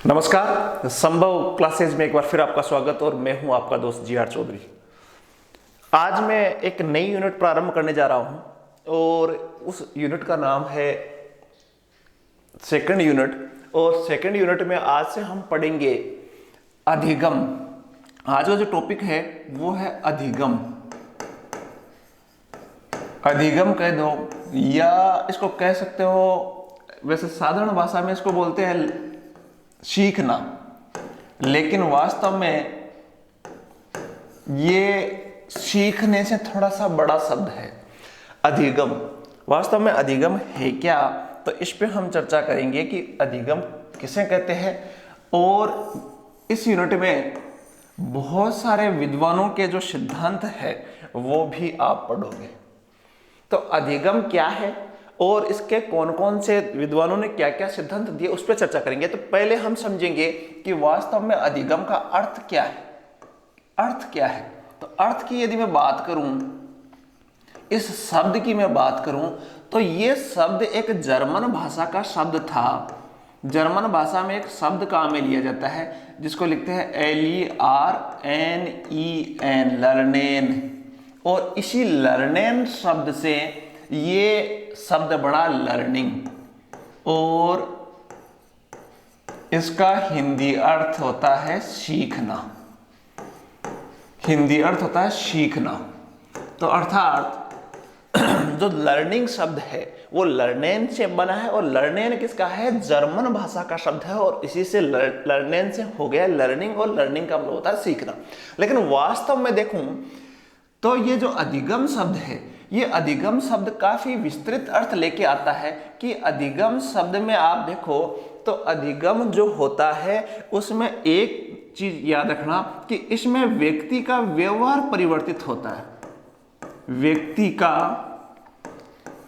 नमस्कार, संभव क्लासेज में एक बार फिर आपका स्वागत और मैं हूं आपका दोस्त जी आर चौधरी। आज मैं एक नई यूनिट प्रारंभ करने जा रहा हूं और उस यूनिट का नाम है सेकंड यूनिट। और सेकंड यूनिट में आज से हम पढ़ेंगे अधिगम। आज का जो टॉपिक है वो है अधिगम। अधिगम कह दो या इसको कह सकते हो, वैसे साधारण भाषा में इसको बोलते हैं सीखना, लेकिन वास्तव में ये सीखने से थोड़ा सा बड़ा शब्द है। अधिगम वास्तव में अधिगम है क्या, तो इस पे हम चर्चा करेंगे कि अधिगम किसे कहते हैं। और इस यूनिट में बहुत सारे विद्वानों के जो सिद्धांत है वो भी आप पढ़ोगे। तो अधिगम क्या है और इसके कौन कौन से विद्वानों ने क्या क्या सिद्धांत दिए उस पर चर्चा करेंगे। तो पहले हम समझेंगे कि वास्तव में अधिगम का अर्थ क्या है। अर्थ क्या है, तो अर्थ की यदि मैं बात करूं, इस शब्द की मैं बात करूं, तो यह शब्द एक जर्मन भाषा का शब्द था। जर्मन भाषा में एक शब्द काम में लिया जाता है जिसको लिखते हैं LERNEN, लर्नेन। और इसी लर्नेन शब्द से ये शब्द बड़ा लर्निंग, और इसका हिंदी अर्थ होता है सीखना। हिंदी अर्थ होता है सीखना। तो अर्थात जो लर्निंग शब्द है वो लर्नेन से बना है, और लर्नेन किसका है? जर्मन भाषा का शब्द है, और इसी से लर्नेन से हो गया लर्निंग, और लर्निंग का मतलब होता है सीखना। लेकिन वास्तव में देखूं तो ये जो अधिगम शब्द है, ये अधिगम शब्द काफी विस्तृत अर्थ लेके आता है। कि अधिगम शब्द में आप देखो तो अधिगम जो होता है उसमें एक चीज याद रखना कि इसमें व्यक्ति का व्यवहार परिवर्तित होता है। व्यक्ति का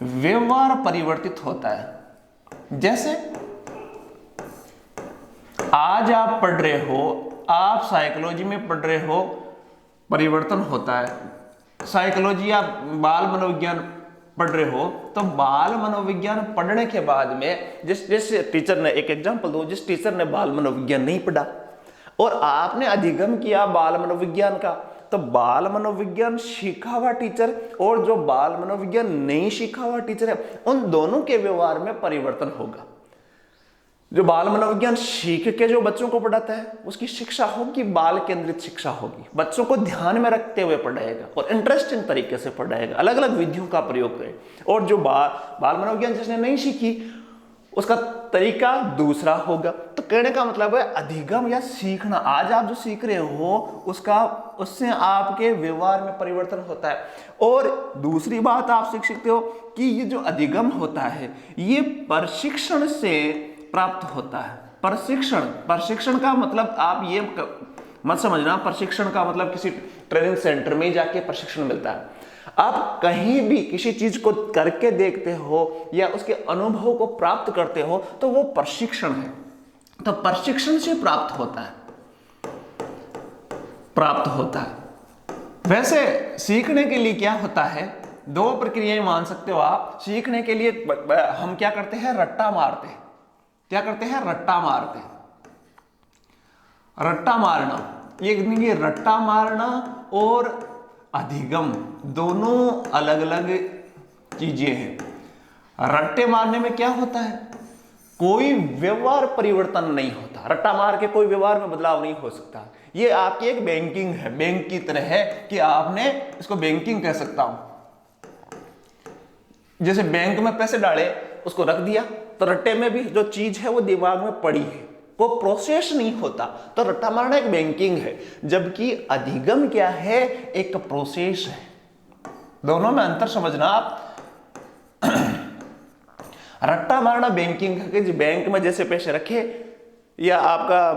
व्यवहार परिवर्तित होता है। जैसे आज आप पढ़ रहे हो, आप साइकोलॉजी में पढ़ रहे हो, परिवर्तन होता है। साइकोलॉजी या बाल मनोविज्ञान पढ़ रहे हो, तो बाल मनोविज्ञान पढ़ने के बाद में जिस टीचर ने, एक एग्जांपल दो, जिस टीचर ने बाल मनोविज्ञान नहीं पढ़ा और आपने अधिगम किया बाल मनोविज्ञान का, तो बाल मनोविज्ञान सीखा हुआ टीचर और जो बाल मनोविज्ञान नहीं सीखा हुआ टीचर है, उन दोनों के व्यवहार में परिवर्तन होगा। जो बाल मनोविज्ञान सीख के जो बच्चों को पढ़ाता है उसकी शिक्षा होगी बाल केंद्रित शिक्षा होगी, बच्चों को ध्यान में रखते हुए पढ़ाएगा और इंटरेस्टिंग तरीके से पढ़ाएगा, अलग अलग विधियों का प्रयोग करें। और जो बाल मनोविज्ञान जिसने नहीं सीखी उसका तरीका दूसरा होगा। तो कहने का मतलब है अधिगम या सीखना, आज आप जो सीख रहे हो उससे आपके व्यवहार में परिवर्तन होता है। और दूसरी बात आप सीख सकते हो कि ये जो अधिगम होता है ये प्रशिक्षण से प्राप्त होता है। प्रशिक्षण का मतलब आप ये मत समझना, प्रशिक्षण का मतलब किसी ट्रेनिंग सेंटर में जाके प्रशिक्षण मिलता है। आप कहीं भी किसी चीज को करके देखते हो या उसके अनुभव को प्राप्त करते हो तो वो प्रशिक्षण है। तो प्रशिक्षण से प्राप्त होता है। वैसे सीखने के लिए क्या होता है, दो प्रक्रियाएं मान सकते हो आप। सीखने के लिए हम क्या करते हैं? रट्टा मारते हैं। क्या करते हैं? रट्टा मारते हैं। रट्टा मारना, ये रट्टा मारना और अधिगम दोनों अलग अलग चीजें हैं। रट्टे मारने में क्या होता है? कोई व्यवहार परिवर्तन नहीं होता। रट्टा मार के कोई व्यवहार में बदलाव नहीं हो सकता। ये आपकी एक बैंकिंग है, बैंक की तरह है कि आपने इसको बैंकिंग कह सकता हूं। जैसे बैंक में पैसे डाले, उसको रख दिया, तो रट्टे में भी जो चीज है वो दिमाग में पड़ी है, वो प्रोसेस नहीं होता। तो रट्टा मारना एक बैंकिंग है, जबकि अधिगम क्या है? एक प्रोसेस है। दोनों में अंतर समझना आप। रट्टा मारना बैंकिंग है कि बैंक में जैसे पैसे रखे, या आपका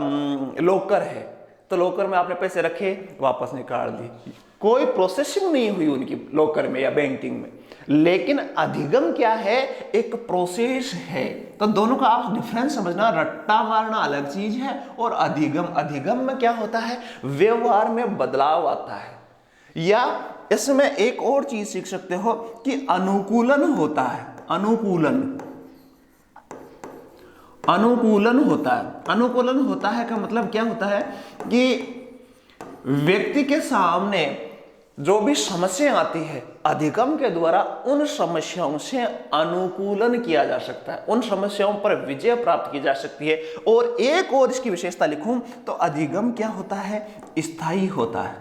लॉकर है तो लॉकर में आपने पैसे रखे, वापस निकाल दिए, कोई प्रोसेसिंग नहीं हुई उनकी लॉकर में या बैंकिंग में। लेकिन अधिगम क्या है? एक प्रोसेस है। तो दोनों का आप डिफरेंस समझना। रट्टा मारना अलग चीज है और अधिगम में क्या होता है? व्यवहार में बदलाव आता है। या इसमें एक और चीज सीख सकते हो कि अनुकूलन होता है। अनुकूलन अनुकूलन होता है। अनुकूलन होता है का मतलब क्या होता है कि व्यक्ति के सामने जो भी समस्या आती है, अधिगम के द्वारा उन समस्याओं से अनुकूलन किया जा सकता है, उन समस्याओं पर विजय प्राप्त की जा सकती है। और एक और इसकी विशेषता लिखूं तो अधिगम क्या होता है, स्थायी होता है।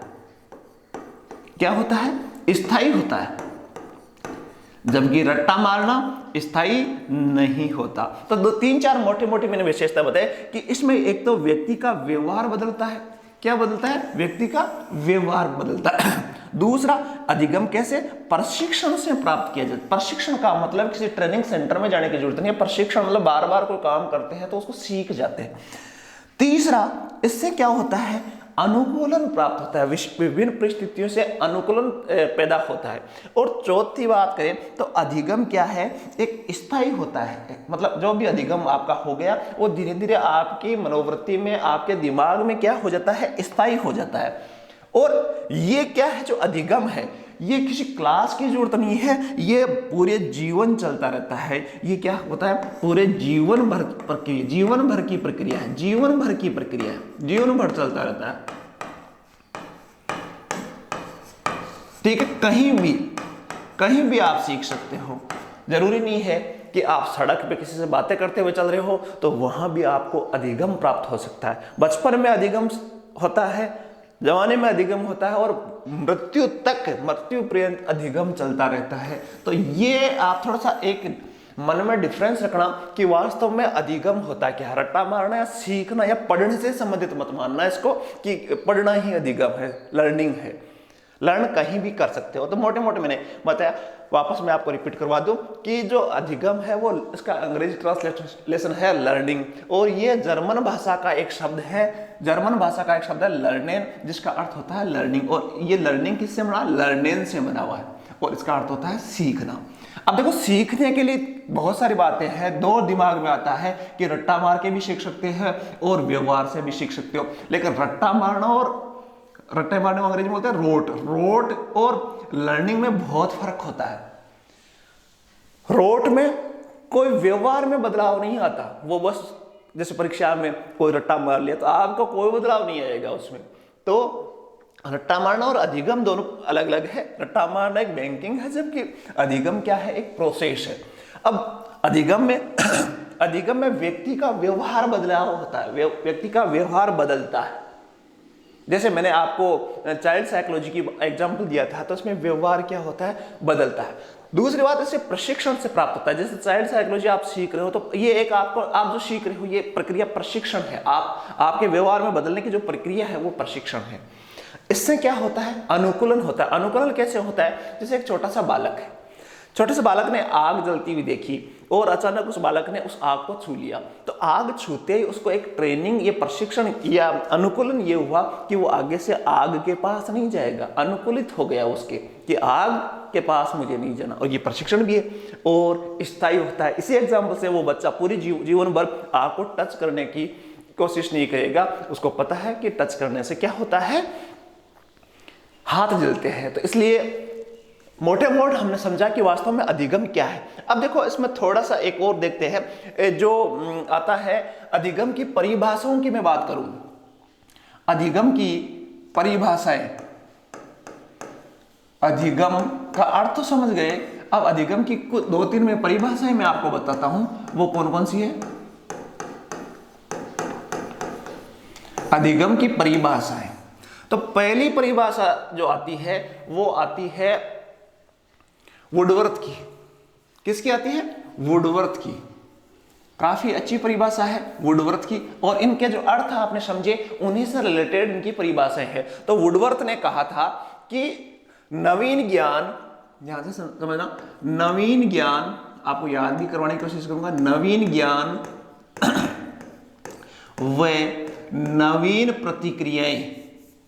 क्या होता है, स्थायी होता है, जबकि रट्टा मारना स्थायी नहीं होता। तो दो तीन चार मोटे मोटे मैंने विशेषता बताई कि इसमें एक तो व्यक्ति का व्यवहार बदलता है। क्या बदलता है, व्यक्ति का व्यवहार बदलता है। दूसरा, अधिगम कैसे, प्रशिक्षण से प्राप्त किया जाता है। प्रशिक्षण का मतलब किसी ट्रेनिंग सेंटर में जाने की जरूरत नहीं है, प्रशिक्षण मतलब बार बार कोई काम करते हैं तो उसको सीख जाते हैं। तीसरा, इससे क्या होता है, अनुकूलन प्राप्त होता है, विभिन्न परिस्थितियों से अनुकूलन पैदा होता है। और चौथी बात करें तो अधिगम क्या है, एक स्थायी होता है। मतलब जो भी अधिगम आपका हो गया वो धीरे धीरे आपकी मनोवृत्ति में, आपके दिमाग में क्या हो जाता है, स्थायी हो जाता है। और ये क्या है, जो अधिगम है ये किसी क्लास की जरूरत नहीं है, ये पूरे जीवन चलता रहता है। ये क्या होता है, पूरे जीवन भर प्रक्रिया, जीवन भर की प्रक्रिया है, जीवन भर की प्रक्रिया है, जीवन भर चलता रहता है। ठीक है, कहीं भी आप सीख सकते हो। जरूरी नहीं है कि आप सड़क पे किसी से बातें करते हुए चल रहे हो तो वहां भी आपको अधिगम प्राप्त हो सकता है। बचपन में अधिगम होता है, जवानी में अधिगम होता है, और मृत्यु तक, मृत्यु पर्यंत अधिगम चलता रहता है। तो ये आप थोड़ा सा एक मन में डिफरेंस रखना कि वास्तव में अधिगम होता क्या है। रट्टा मारना या सीखना या पढ़ने से संबंधित मत मानना इसको कि पढ़ना ही अधिगम है, लर्निंग है। लर्न कहीं भी कर सकते हो। तो मोटे मोटे मैंने बताया, वापस मैं आपको रिपीट करवा दूं कि जो अधिगम है वो इसका अंग्रेजी ट्रांसलेशन है लर्निंग, और ये जर्मन भाषा का एक शब्द है, जर्मन भाषा का एक शब्द है लर्नेन, जिसका अर्थ होता है लर्निंग। और ये लर्निंग किससे बना, लर्नेन से बना हुआ है, और इसका अर्थ होता है सीखना। अब देखो, सीखने के लिए बहुत सारी बातें हैं। दो दिमाग में आता है कि रट्टा मार के भी सीख सकते हैं और व्यवहार से भी सीख सकते हो, लेकिन रट्टा मारना और रट्टे मारने में अंग्रेजी में बोलते हैं रोट और लर्निंग में बहुत फर्क होता है। रोट में कोई व्यवहार में बदलाव नहीं आता, वो बस जैसे परीक्षा में कोई रट्टा मार लिया तो आपको कोई बदलाव नहीं आएगा उसमें। तो रट्टा मारना और अधिगम दोनों अलग अलग है। रट्टा मारना एक बैंकिंग है, जबकि अधिगम क्या है, एक प्रोसेस है। अब अधिगम में व्यक्ति का व्यवहार बदलाव होता है, व्यक्ति का व्यवहार बदलता है। जैसे मैंने आपको चाइल्ड साइकोलॉजी की एग्जांपल दिया था, तो उसमें व्यवहार क्या होता है, बदलता है। दूसरी बात, इसे प्रशिक्षण से प्राप्त होता है। जैसे चाइल्ड साइकोलॉजी आप सीख रहे हो तो ये एक आप जो सीख रहे हो ये प्रक्रिया प्रशिक्षण है। आपके व्यवहार में बदलने की जो प्रक्रिया है वो प्रशिक्षण है। इससे क्या होता है, अनुकूलन होता है। अनुकूलन कैसे होता है, जैसे एक छोटा सा बालक है, छोटे से बालक ने आग जलती हुई देखी और अचानक उस बालक ने उस आग को छू लिया। तो आग छूते ही उसको एक ट्रेनिंग, ये प्रशिक्षण या अनुकूलन ये हुआ कि वो आगे से आग के पास नहीं जाएगा, अनुकूलित हो गया उसके कि आग के पास मुझे नहीं जाना। और ये प्रशिक्षण भी है और स्थायी होता है। इसी एग्जाम्पल से वो बच्चा पूरी जीवन भर आग को टच करने की कोशिश नहीं करेगा, उसको पता है कि टच करने से क्या होता है, हाथ जलते हैं। तो इसलिए मोटे मोट हमने समझा कि वास्तव में अधिगम क्या है। अब देखो, इसमें थोड़ा सा एक और देखते हैं जो आता है अधिगम की परिभाषाओं की मैं बात करूं। अधिगम की परिभाषाएं, अधिगम का अर्थ तो समझ गए। अब अधिगम की कुछ दो तीन में परिभाषाएं मैं आपको बताता हूं, वो कौन कौन सी है। अधिगम की परिभाषाएं, तो पहली परिभाषा जो आती है वो आती है वुडवर्थ की। किसकी आती है, वुडवर्थ की। काफी अच्छी परिभाषा है वुडवर्थ की, और इनके जो अर्थ आपने समझे उन्हीं से रिलेटेड इनकी परिभाषाएं हैं। तो वुडवर्थ ने कहा था कि नवीन ज्ञान, ध्यान से समझना, नवीन ज्ञान, आपको याद भी करवाने की कोशिश करूंगा, नवीन ज्ञान व नवीन प्रतिक्रियाएं,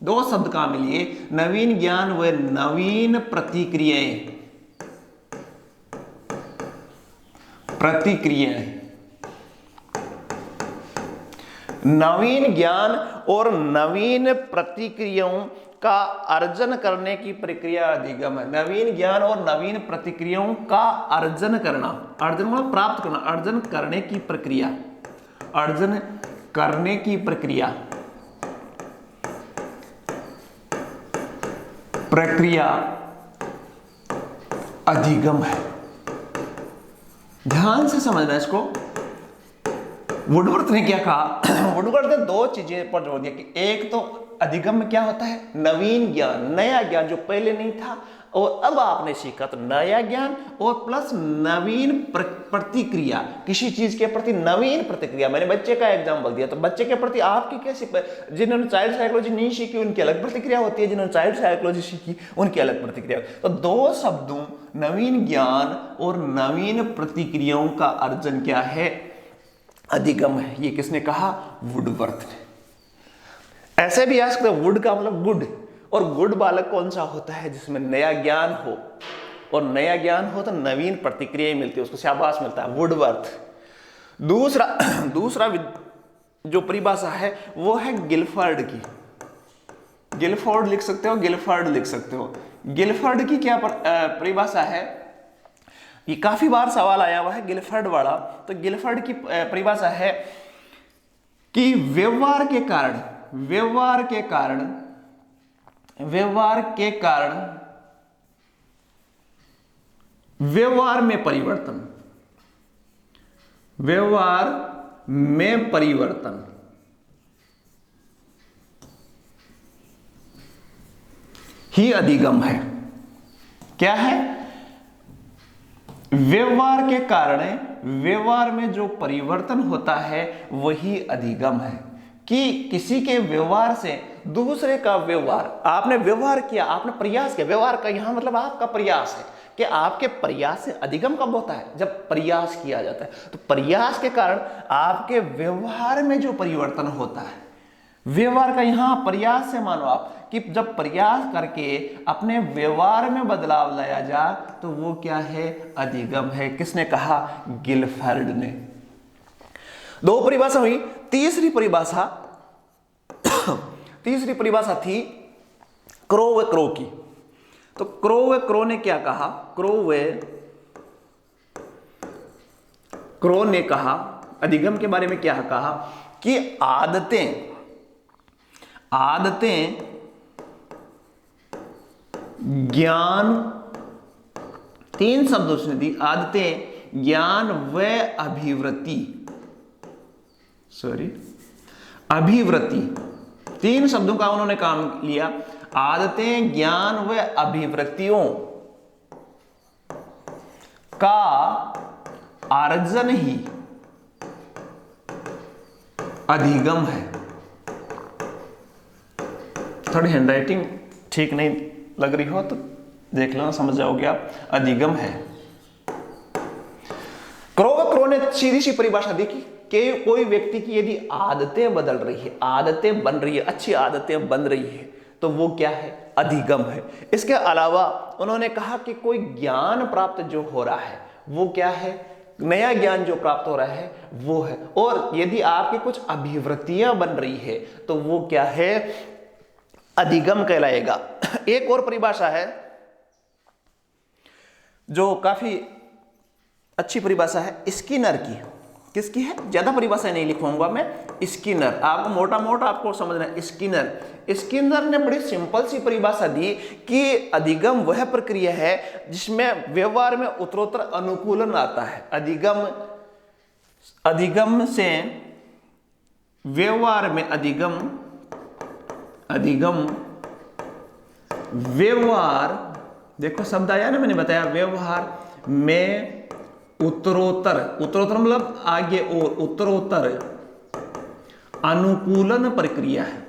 दो शब्द का मिलिए, नवीन ज्ञान व नवीन प्रतिक्रियाएं, नवीन ज्ञान और नवीन प्रतिक्रियाओं का अर्जन करने की प्रक्रिया अधिगम है। नवीन ज्ञान और नवीन प्रतिक्रियाओं का अर्जन करना, अर्जन मतलब प्राप्त करना, अर्जन करने की प्रक्रिया अर्जन करने की प्रक्रिया अधिगम है। ध्यान से समझना इसको। वुडवर्थ ने क्या कहा? वुडवर्थ ने दो चीजें पर जोर दिया कि एक तो अधिगम में क्या होता है? नवीन ज्ञान, नया ज्ञान जो पहले नहीं था और अब आपने सीखा, तो नया ज्ञान और प्लस नवीन प्रतिक्रिया, किसी चीज के प्रति नवीन प्रतिक्रिया। मैंने बच्चे का एग्जांपल दिया, तो बच्चे के प्रति आपकी कैसी, जिन्होंने चाइल्ड साइकोलॉजी नहीं सीखी उनकी अलग प्रतिक्रिया होती है, जिन्होंने चाइल्ड साइकोलॉजी सीखी उनकी अलग प्रतिक्रिया। तो दो शब्दों नवीन ज्ञान और नवीन प्रतिक्रियाओं का अर्जन क्या है? अधिगम है। ये किसने कहा? वुडवर्थ ने। ऐसे भी आ सकते, वुड का मतलब गुड, और गुड बालक कौन सा होता है? जिसमें नया ज्ञान हो, और नया ज्ञान हो तो नवीन प्रतिक्रियाएं मिलती है, उसको शाबाश मिलता है, वुडवर्थ। दूसरा जो परिभाषा है वो है गिलफर्ड की। गिलफोर्ड लिख सकते हो, गिलफर्ड लिख सकते हो। गिलफर्ड की क्या परिभाषा है? ये काफी बार सवाल आया हुआ है गिलफर्ड वाला। तो गिलफर्ड की परिभाषा है कि व्यवहार में परिवर्तन ही अधिगम है। क्या है? व्यवहार के कारण व्यवहार में जो परिवर्तन होता है वही अधिगम है। कि किसी के व्यवहार से दूसरे का व्यवहार, आपने व्यवहार किया, आपने प्रयास किया, व्यवहार का यहां मतलब आपका प्रयास है कि आपके प्रयास से अधिगम कब होता है? जब प्रयास किया जाता है। तो प्रयास के कारण आपके व्यवहार में जो परिवर्तन होता है, व्यवहार का यहां प्रयास से मानो आप कि जब प्रयास करके अपने व्यवहार में बदलाव लाया जा तो वो क्या है? अधिगम है। किसने कहा? गिलफर्ड ने। दो परिभाषा हुई। तीसरी परिभाषा थी क्रो व क्रो की। तो क्रो व क्रो ने क्या कहा? क्रो ने कहा अधिगम के बारे में क्या कहा कि आदतें ज्ञान, तीन शब्दों से दी, आदतें, ज्ञान व अभिवृत्ति, तीन शब्दों का उन्होंने काम लिया। आदतें, ज्ञान व अभिवृत्तियों का अर्जन ही अधिगम है। थोड़ी हैंडराइटिंग ठीक नहीं लग रही हो तो देख लेना, समझ जाओगे आप। अधिगम है। क्रो ने सीधी सी परिभाषा दी कि कोई व्यक्ति की यदि आदतें बदल रही है, आदतें बन रही है, अच्छी आदतें बन रही है, तो वो क्या है? अधिगम है। इसके अलावा उन्होंने कहा कि कोई ज्ञान प्राप्त जो हो रहा है वो क्या है? नया ज्ञान जो प्राप्त हो रहा है वो है। और यदि आपकी कुछ अभिवृत्तियां बन रही है तो वो क्या है? अधिगम कहलाएगा। एक और परिभाषा है जो काफी अच्छी परिभाषा है, स्किनर की। किसकी है? ज्यादा परिभाषा नहीं लिखवाऊंगा मैं। स्किनर, आपको मोटा मोटा आपको समझना है। स्किनर ने बड़ी सिंपल सी परिभाषा दी कि अधिगम वह प्रक्रिया है जिसमें व्यवहार में उत्तरोत्तर अनुकूलन आता है। अधिगम से व्यवहार में व्यवहार, देखो शब्द आया ना, मैंने बताया व्यवहार में उत्तरोत्तर मतलब आगे और उत्तरोत्तर अनुकूलन प्रक्रिया है।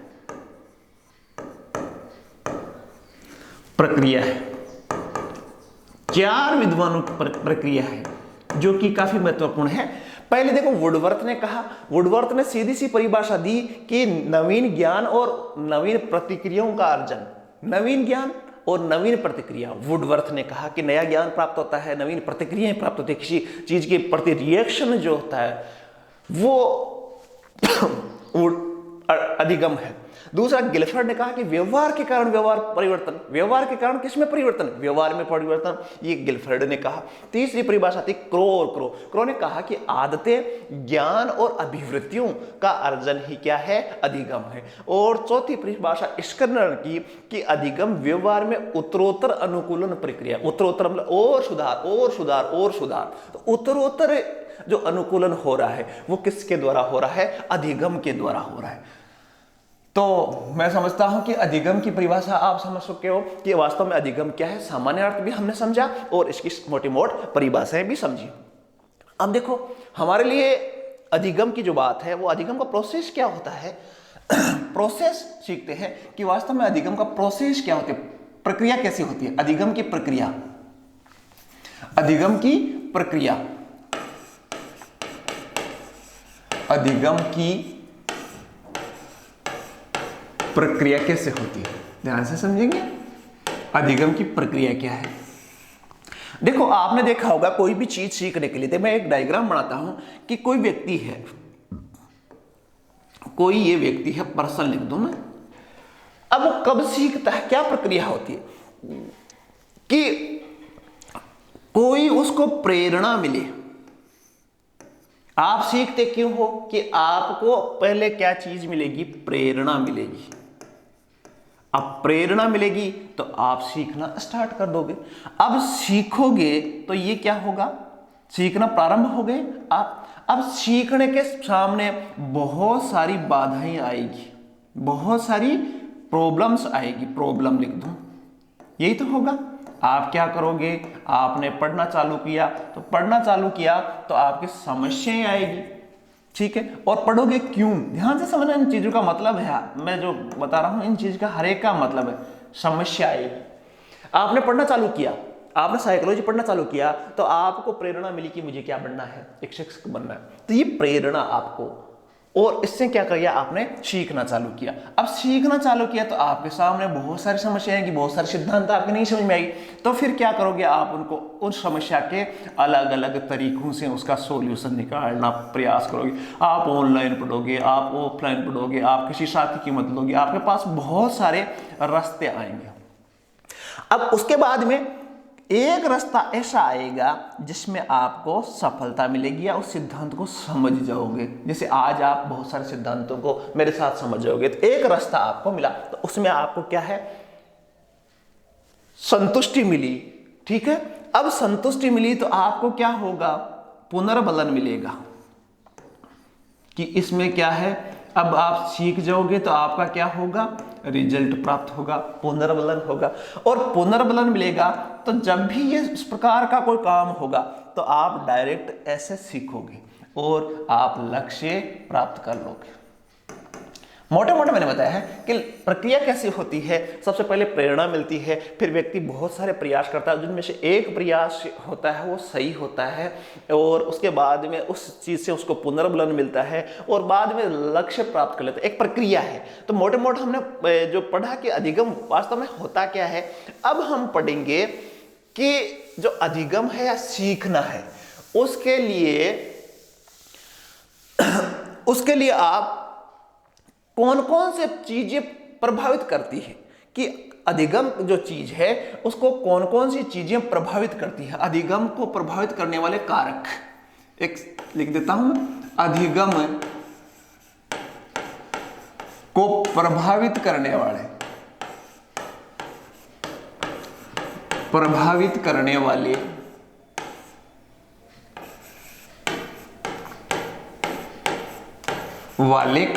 चार विद्वानों प्रक्रिया है जो कि काफी महत्वपूर्ण है। पहले देखो वुडवर्थ ने कहा, वुडवर्थ ने सीधी सी परिभाषा दी कि नवीन ज्ञान और नवीन प्रतिक्रियाओं का अर्जन, नवीन ज्ञान और नवीन प्रतिक्रिया। वुडवर्थ ने कहा कि नया ज्ञान प्राप्त होता है, नवीन प्रतिक्रियाएं प्राप्त होती है, किसी चीज के प्रति रिएक्शन जो होता है वो अधिगम है। दूसरा, गिलफर्ड ने कहा कि व्यवहार के कारण व्यवहार परिवर्तन। व्यवहार के कारण किसमें परिवर्तन? व्यवहार में परिवर्तन, ये गिलफर्ड ने कहा। तीसरी परिभाषा थी क्रो और क्रो। क्रो ने कहा कि आदतें, ज्ञान और अभिवृत्तियों का अर्जन ही क्या है? अधिगम है। और चौथी परिभाषा स्किनर की कि अधिगम व्यवहार में उत्तरोत्तर अनुकूलन प्रक्रिया। उत्तरोत्तर मतलब और सुधार और सुधार और सुधार। तो उत्तरोत्तर जो अनुकूलन हो रहा है वो किसके द्वारा हो रहा है? अधिगम के द्वारा हो रहा है। तो मैं समझता हूं कि अधिगम की परिभाषा आप समझ सकते हो कि वास्तव में अधिगम क्या है। सामान्य अर्थ भी हमने समझा और इसकी मोटी मोट परिभाषाएं भी समझी। अब देखो, हमारे लिए अधिगम की जो बात है वो अधिगम का प्रोसेस क्या होता है। प्रोसेस सीखते हैं कि वास्तव में अधिगम का प्रोसेस क्या होती है, प्रक्रिया कैसी होती है। अधिगम की प्रक्रिया, अधिगम की प्रक्रिया, अधिगम की प्रक्रिया कैसे होती है, ध्यान से समझेंगे। अधिगम की प्रक्रिया क्या है। देखो, आपने देखा होगा कोई भी चीज सीखने के लिए, तो मैं एक डायग्राम बनाता हूं कि कोई व्यक्ति है, कोई ये व्यक्ति है, पर्सन लिख दूं मैं। अब वो कब सीखता है, क्या प्रक्रिया होती है कि कोई उसको प्रेरणा मिले। आप सीखते क्यों हो कि आपको पहले क्या चीज मिलेगी? प्रेरणा मिलेगी। अब प्रेरणा मिलेगी तो आप सीखना स्टार्ट कर दोगे। अब सीखोगे तो ये क्या होगा? सीखना प्रारंभ हो गए आप। अब सीखने के सामने बहुत सारी बाधाएं आएगी, बहुत सारी प्रॉब्लम्स आएगी। प्रॉब्लम लिख दूं, यही तो होगा। आप क्या करोगे? आपने पढ़ना चालू किया, तो पढ़ना चालू किया तो आपकी समस्याएं आएगी, ठीक है। और पढ़ोगे क्यों? ध्यान से समझना, इन चीजों का मतलब है, मैं जो बता रहा हूं इन चीज का हर एक का मतलब है। समस्या आएगी। आपने पढ़ना चालू किया, आपने साइकोलॉजी पढ़ना चालू किया, तो आपको प्रेरणा मिली कि मुझे क्या बनना है? एक शिक्षक बनना है। तो ये प्रेरणा आपको, और इससे क्या किया? आपने सीखना चालू किया। अब सीखना चालू किया तो आपके सामने बहुत सारी समस्याएं आएंगी, बहुत सारे सिद्धांत आपके नहीं समझ में आएगी। तो फिर क्या करोगे? आप उनको उस समस्या के अलग अलग तरीकों से उसका सॉल्यूशन निकालना प्रयास करोगे। आप ऑनलाइन पढ़ोगे, आप ऑफलाइन पढ़ोगे, आप किसी साथी की मदद लोगे, आपके पास बहुत सारे रास्ते आएंगे। अब उसके बाद में एक रास्ता ऐसा आएगा जिसमें आपको सफलता मिलेगी या उस सिद्धांत को समझ जाओगे। जैसे आज आप बहुत सारे सिद्धांतों को मेरे साथ समझ जाओगे, तो एक रास्ता आपको मिला, तो उसमें आपको क्या है? संतुष्टि मिली, ठीक है। अब संतुष्टि मिली तो आपको क्या होगा? पुनर्बलन मिलेगा कि इसमें क्या है। अब आप सीख जाओगे तो आपका क्या होगा? रिजल्ट प्राप्त होगा, पुनर्बलन होगा। और पुनर्बलन मिलेगा तो जब भी ये इस प्रकार का कोई काम होगा तो आप डायरेक्ट ऐसे सीखोगे और आप लक्ष्य प्राप्त कर लोगे। मोटे मोटे मैंने बताया है कि प्रक्रिया कैसी होती है। सबसे पहले प्रेरणा मिलती है, फिर व्यक्ति बहुत सारे प्रयास करता है, जिनमें से एक प्रयास होता है वो सही होता है, और उसके बाद में उस चीज से उसको पुनर्बलन मिलता है और बाद में लक्ष्य प्राप्त कर लेता है। एक प्रक्रिया है। तो मोटे मोटे हमने जो पढ़ा कि अधिगम वास्तव में होता क्या है। अब हम पढ़ेंगे कि जो अधिगम है या सीखना है, उसके लिए आप कौन कौन से चीजें प्रभावित करती है, कि अधिगम जो चीज है उसको कौन कौन सी चीजें प्रभावित करती है। अधिगम को प्रभावित करने वाले कारक एक लिख देता हूं। अधिगम को प्रभावित करने वाले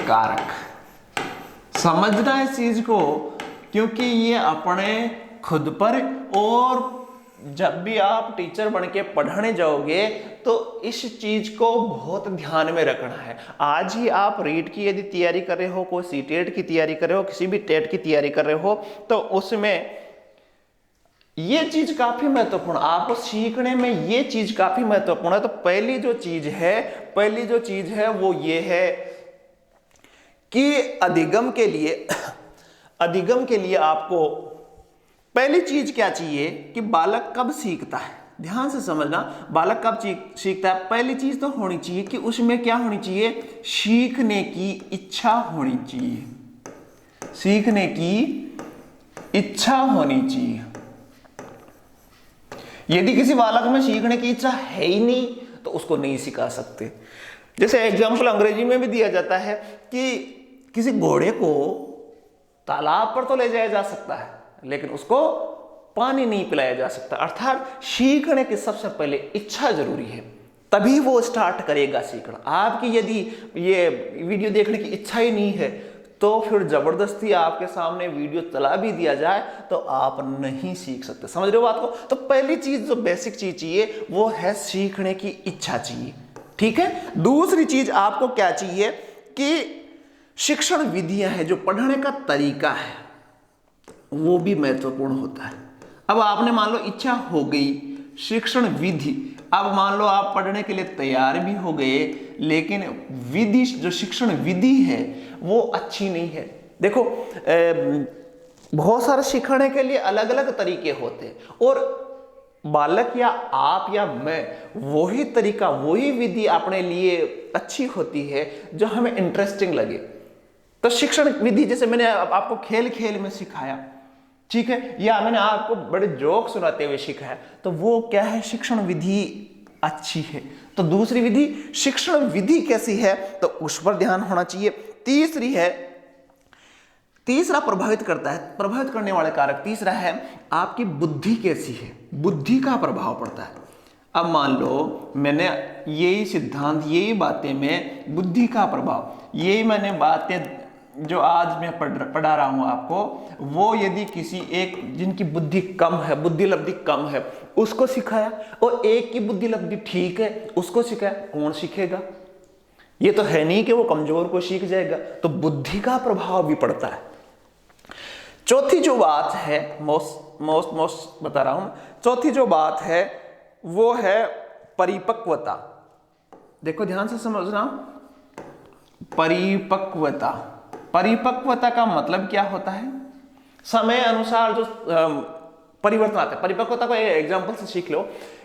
कारक। समझना इस चीज को, क्योंकि ये अपने खुद पर, और जब भी आप टीचर बन के पढ़ाने जाओगे तो इस चीज को बहुत ध्यान में रखना है। आज ही आप रीट की यदि तैयारी कर रहे हो, कोई सीटेट की तैयारी कर रहे हो, किसी भी टेट की तैयारी कर रहे हो, तो उसमें ये चीज काफी महत्वपूर्ण, आपको सीखने में ये चीज काफी महत्वपूर्ण है। तो पहली जो चीज है वो ये है कि अधिगम के लिए आपको पहली चीज क्या चाहिए कि बालक कब सीखता है। ध्यान से समझना, बालक कब सीखता है। पहली चीज तो होनी चाहिए कि उसमें क्या होनी चाहिए? सीखने की इच्छा होनी चाहिए। सीखने की इच्छा होनी चाहिए। यदि किसी बालक में सीखने की इच्छा है ही नहीं तो उसको नहीं सिखा सकते। जैसे एग्जाम्पल अंग्रेजी में भी दिया जाता है कि किसी घोड़े को तालाब पर तो ले जाया जा सकता है लेकिन उसको पानी नहीं पिलाया जा सकता। अर्थात सीखने की सबसे पहले इच्छा जरूरी है, तभी वो स्टार्ट करेगा सीखना। आपकी यदि ये वीडियो देखने की इच्छा ही नहीं है तो फिर जबरदस्ती आपके सामने वीडियो चला भी दिया जाए तो आप नहीं सीख सकते। समझ रहे हो बात को? तो पहली चीज जो बेसिक चीज चाहिए वो है सीखने की इच्छा चाहिए, ठीक है। दूसरी चीज आपको क्या चाहिए कि शिक्षण विधियां हैं, जो पढ़ने का तरीका है वो भी महत्वपूर्ण होता है। अब आपने मान लो इच्छा हो गई, शिक्षण विधि, अब मान लो आप पढ़ने के लिए तैयार भी हो गए लेकिन विधि, जो शिक्षण विधि है वो अच्छी नहीं है। देखो बहुत सारे सीखने के लिए अलग अलग तरीके होते हैं और बालक या आप या मैं वही तरीका, वही विधि अपने लिए अच्छी होती है जो हमें इंटरेस्टिंग लगे। तो शिक्षण विधि जैसे मैंने आपको खेल खेल में सिखाया, ठीक है, या मैंने आपको बड़े जोक सुनाते हुए सिखाया, तो वो क्या है, शिक्षण विधि अच्छी है। तो दूसरी विधि, शिक्षण विधि कैसी है तो उस पर ध्यान होना चाहिए। तीसरी है, तीसरा प्रभावित करता है, प्रभावित करने वाले कारक तीसरा है आपकी बुद्धि कैसी है, बुद्धि का प्रभाव पड़ता है। अब मान लो मैंने यही सिद्धांत, यही बातें में बुद्धि का प्रभाव, यही मैंने बातें जो आज मैं पढ़ा रहा हूं आपको, वो यदि किसी एक जिनकी बुद्धि कम है, बुद्धि लब्धि कम है, उसको सिखाया और एक की बुद्धि लब्धि ठीक है उसको सिखाया, कौन सीखेगा? ये तो है नहीं कि वो कमजोर को सीख जाएगा। तो बुद्धि का प्रभाव भी पड़ता है। चौथी जो बात है, मोस्ट बता रहा हूं, चौथी जो बात है वो है परिपक्वता। देखो ध्यान से समझना, परिपक्वता, परिपक्वता का मतलब क्या होता है? समय अनुसार जो परिवर्तन आता है। परिपक्वता को एग्जांपल से सीख लो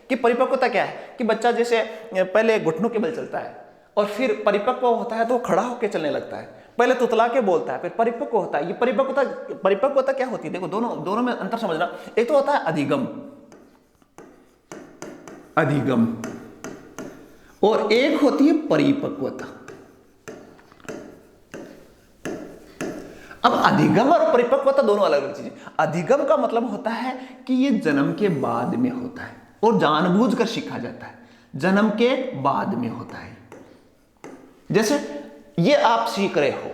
कि परिपक्वता क्या है कि बच्चा जैसे पहले घुटनों के बल चलता है और फिर परिपक्व होता है तो खड़ा होकर चलने लगता है, पहले तुतला के बोलता है फिर परिपक्व होता है। ये परिपक्वता क्या होती है? देखो दोनों में अंतर समझना। एक तो होता है अधिगम, अधिगम, और एक होती है परिपक्वता। अब अधिगम और परिपक्वता दोनों अलग अलग चीजें। अधिगम का मतलब होता है कि ये जन्म के बाद में होता है और जानबूझकर सीखा जाता है, जन्म के बाद में होता है। जैसे ये आप सीख रहे हो,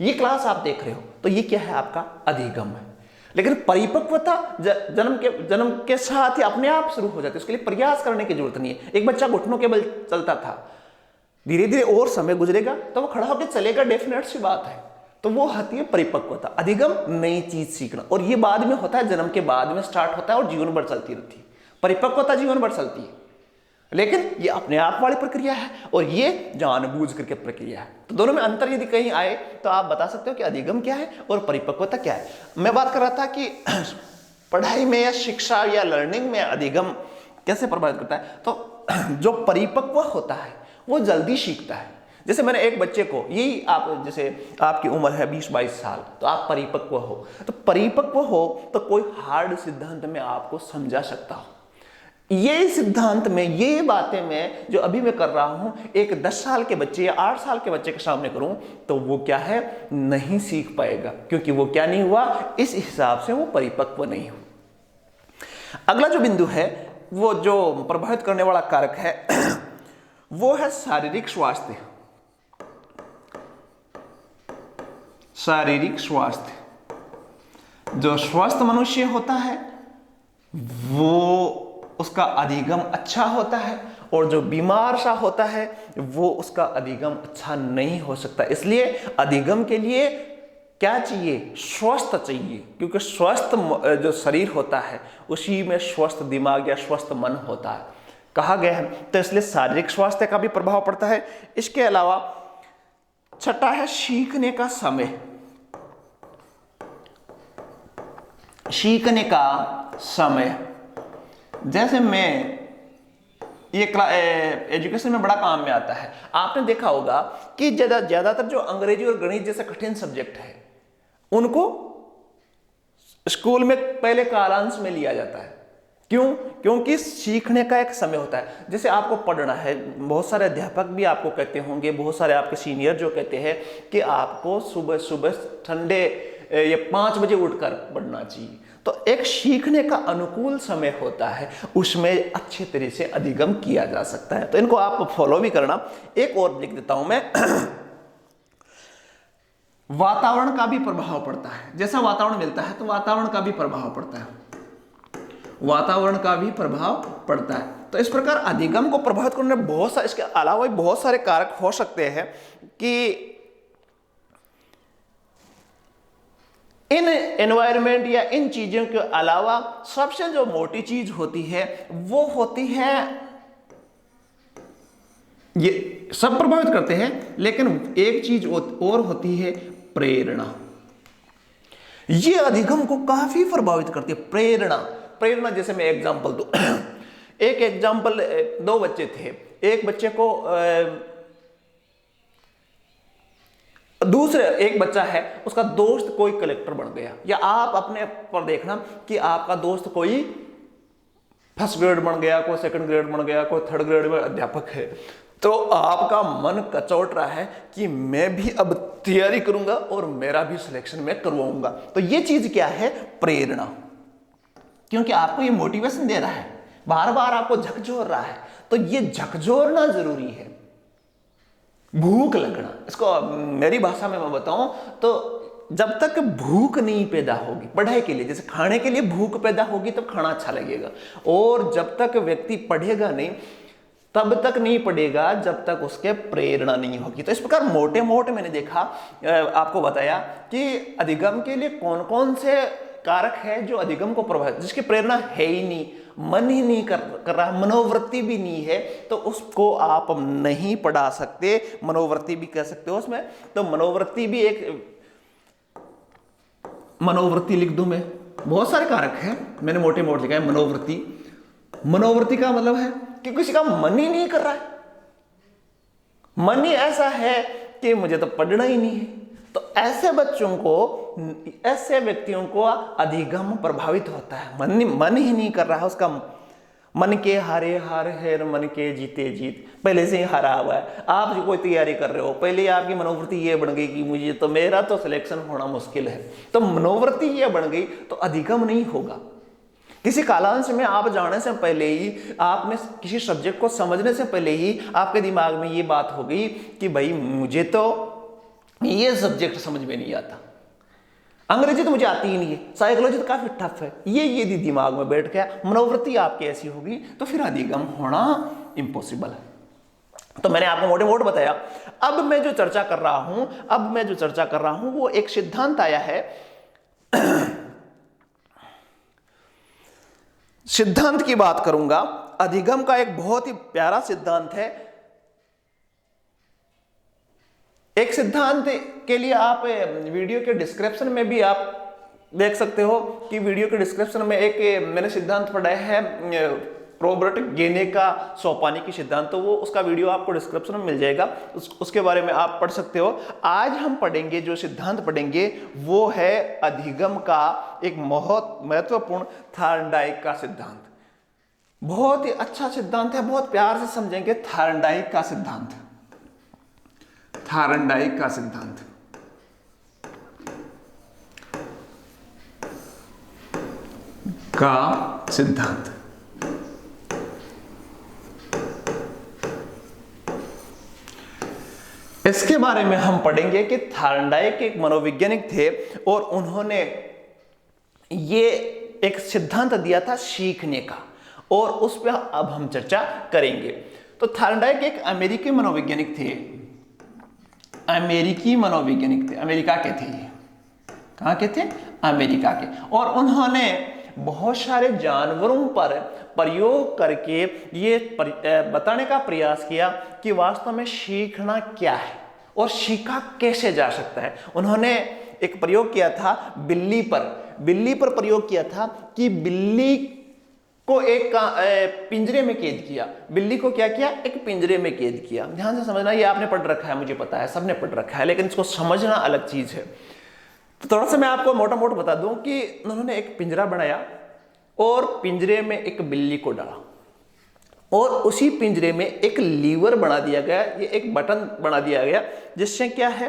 ये क्लास आप देख रहे हो, तो ये क्या है? आपका अधिगम है। लेकिन परिपक्वता जन्म के साथ ही अपने आप शुरू हो जाती है, उसके लिए प्रयास करने की जरूरत नहीं है। एक बच्चा घुटनों के बल चलता था, धीरे धीरे और समय गुजरेगा तो वो खड़ा होकर चलेगा, डेफिनेट सी बात है। तो वो होती है परिपक्वता, अधिगम, नई चीज सीखना। और ये बाद में होता है, जन्म के बाद में स्टार्ट होता है और जीवन भर चलती रहती है। परिपक्वता जीवन भर चलती है, लेकिन ये अपने आप वाली प्रक्रिया है और ये जानबूझ करके प्रक्रिया है। तो दोनों में अंतर यदि कहीं आए तो आप बता सकते हो कि अधिगम क्या है और परिपक्वता क्या है। मैं बात कर रहा था कि पढ़ाई में या शिक्षा या लर्निंग में अधिगम कैसे प्रभावित करता है। तो जो परिपक्व होता है वो जल्दी सीखता है। जैसे मैंने एक बच्चे को, यही आप, जैसे आपकी उम्र है 20-22 साल, तो आप परिपक्व हो, तो परिपक्व हो तो कोई हार्ड सिद्धांत में आपको समझा सकता हो। ये सिद्धांत में, ये बातें मैं जो अभी मैं कर रहा हूं, एक 10 साल के बच्चे या 8 साल के बच्चे के सामने करूं तो वो क्या है, नहीं सीख पाएगा, क्योंकि वो क्या नहीं हुआ, इस हिसाब से वो परिपक्व नहीं हुआ। अगला जो बिंदु है, वो जो प्रभावित करने वाला कारक है वो है शारीरिक स्वास्थ्य। शारीरिक स्वास्थ्य, जो स्वस्थ मनुष्य होता है वो उसका अधिगम अच्छा होता है और जो बीमार सा होता है वो उसका अधिगम अच्छा नहीं हो सकता। इसलिए अधिगम के लिए क्या चाहिए, स्वस्थ चाहिए, क्योंकि स्वस्थ जो शरीर होता है उसी में स्वस्थ दिमाग या स्वस्थ मन होता है, कहा गया है। तो इसलिए शारीरिक स्वास्थ्य का भी प्रभाव पड़ता है। इसके अलावा छठा है सीखने का समय। सीखने का समय, जैसे मैं ये एजुकेशन में बड़ा काम में आता है। आपने देखा होगा कि ज्यादातर जो अंग्रेजी और गणित जैसे कठिन सब्जेक्ट है, उनको स्कूल में पहले कालांश में लिया जाता है। क्यों? क्योंकि सीखने का एक समय होता है। जैसे आपको पढ़ना है, बहुत सारे अध्यापक भी आपको कहते होंगे, बहुत सारे आपके सीनियर जो कहते हैं कि आपको सुबह सुबह ठंडे ये 5 बजे उठकर पढ़ना चाहिए। तो एक सीखने का अनुकूल समय होता है, उसमें अच्छे तरह से अधिगम किया जा सकता है। तो इनको आप फॉलो भी करना। एक और लिख देता हूं मैं वातावरण का भी प्रभाव पड़ता है। जैसा वातावरण मिलता है तो वातावरण का भी प्रभाव पड़ता है, वातावरण का भी प्रभाव पड़ता है। तो इस प्रकार अधिगम को प्रभावित करने बहुत सारे, इसके अलावा भी बहुत सारे कारक हो सकते हैं कि इन एनवायरनमेंट या इन चीजों के अलावा सबसे जो मोटी चीज होती है वो होती है, ये सब प्रभावित करते हैं, लेकिन एक चीज और होती है प्रेरणा। ये अधिगम को काफी प्रभावित करती है। प्रेरणा जैसे मैं एग्जांपल दूं एक एग्जांपल, 2 बच्चे थे। एक बच्चे को दूसरे एक बच्चा है, उसका दोस्त कोई कलेक्टर बन गया, या आप अपने पर देखना कि आपका दोस्त कोई फर्स्ट ग्रेड बन गया, कोई सेकंड ग्रेड बन गया, कोई थर्ड ग्रेड में अध्यापक है, तो आपका मन कचोट रहा है कि मैं भी अब तैयारी करूंगा और मेरा भी सिलेक्शन में करवाऊंगा। तो ये चीज क्या है? प्रेरणा। क्योंकि आपको ये मोटिवेशन दे रहा है, बार बार आपको झकझोर रहा है, तो ये झकझोरना जरूरी है। भूख लगना, इसको मेरी भाषा में मैं बताऊं तो जब तक भूख नहीं पैदा होगी पढ़ाई के लिए, जैसे खाने के लिए भूख पैदा होगी तब खाना अच्छा लगेगा, और जब तक व्यक्ति पढ़ेगा नहीं तब तक नहीं पढ़ेगा जब तक उसके प्रेरणा नहीं होगी। तो इस प्रकार मोटे मोटे मैंने देखा, आपको बताया कि अधिगम के लिए कौन कौन से कारक है जो अधिगम को प्रभावित, जिसकी प्रेरणा है ही नहीं, मन ही नहीं कर रहा, मनोवृत्ति भी नहीं है, तो उसको आप नहीं पढ़ा सकते। मनोवृत्ति भी कह सकते हो उसमें। तो मनोवृत्ति भी एक, मनोवृत्ति लिख दूं मैं, बहुत सारे कारक हैं, मैंने मोटे मोटे लिखा है मनोवृत्ति। मनोवृत्ति का मतलब है कि किसी का मन ही नहीं कर रहा है, मन ही ऐसा है कि मुझे तो पढ़ना ही नहीं है। तो ऐसे बच्चों को, ऐसे व्यक्तियों को अधिगम प्रभावित होता है। मन ही नहीं कर रहा है, उसका मन के हारे हार है, मन के जीते जीत, पहले से ही हारा हुआ है। आप जो कोई तैयारी कर रहे हो, पहले आपकी मनोवृत्ति ये बन गई कि मुझे तो, मेरा तो सिलेक्शन होना मुश्किल है, तो मनोवृत्ति ये बन गई तो अधिगम नहीं होगा। किसी कालांश में आप जाने से पहले ही, आपने किसी सब्जेक्ट को समझने से पहले ही आपके दिमाग में ये बात हो गई कि भाई मुझे तो ये सब्जेक्ट समझ में नहीं आता, अंग्रेजी तो मुझे आती ही नहीं है, साइकोलॉजी तो काफी टफ है, ये दिमाग में बैठ गया, मनोवृत्ति आपकी ऐसी होगी, तो फिर अधिगम होना इम्पॉसिबल है। तो मैंने आपको मोटे मोटे बताया। अब मैं जो चर्चा कर रहा हूं वो एक सिद्धांत आया है सिद्धांत की बात करूंगा। अधिगम का एक बहुत ही प्यारा सिद्धांत है। एक सिद्धांत के लिए आप वीडियो के डिस्क्रिप्शन में भी आप देख सकते हो कि वीडियो के डिस्क्रिप्शन में एक मैंने सिद्धांत पढ़ा है, रॉबर्ट गेने का सोपानी सिद्धांत, तो वो उसका वीडियो आपको डिस्क्रिप्शन में मिल जाएगा, उसके बारे में आप पढ़ सकते हो। आज हम पढ़ेंगे, जो सिद्धांत पढ़ेंगे वो है अधिगम का एक बहुत महत्वपूर्ण थार्नडाइक का सिद्धांत। बहुत ही अच्छा सिद्धांत है, बहुत प्यार से समझेंगे। थार्नडाइक का सिद्धांत, थार्नडाइक का सिद्धांत। इसके बारे में हम पढ़ेंगे कि थार्नडाइक एक मनोवैज्ञानिक थे और उन्होंने ये एक सिद्धांत दिया था सीखने का, और उस पर अब हम चर्चा करेंगे। तो थार्नडाइक एक अमेरिकी मनोवैज्ञानिक थे, अमेरिका के थे। कहां के थे? अमेरिका के। और उन्होंने बहुत सारे जानवरों पर प्रयोग करके ये बताने का प्रयास किया कि वास्तव में सीखना क्या है और सीखा कैसे जा सकता है। उन्होंने एक प्रयोग किया था बिल्ली पर प्रयोग किया था कि बिल्ली को एक पिंजरे में कैद किया। बिल्ली को क्या किया? एक पिंजरे में कैद किया। ध्यान से समझना, ये आपने पढ़ रखा है, मुझे पता है, सबने पढ़ रखा है, लेकिन इसको समझना अलग चीज है। तो थोड़ा सा मैं आपको मोटा मोटा बता दूं कि उन्होंने एक पिंजरा बनाया और पिंजरे में एक बिल्ली को डाला और उसी पिंजरे में एक लीवर बना दिया गया, ये एक बटन बना दिया गया जिससे क्या है,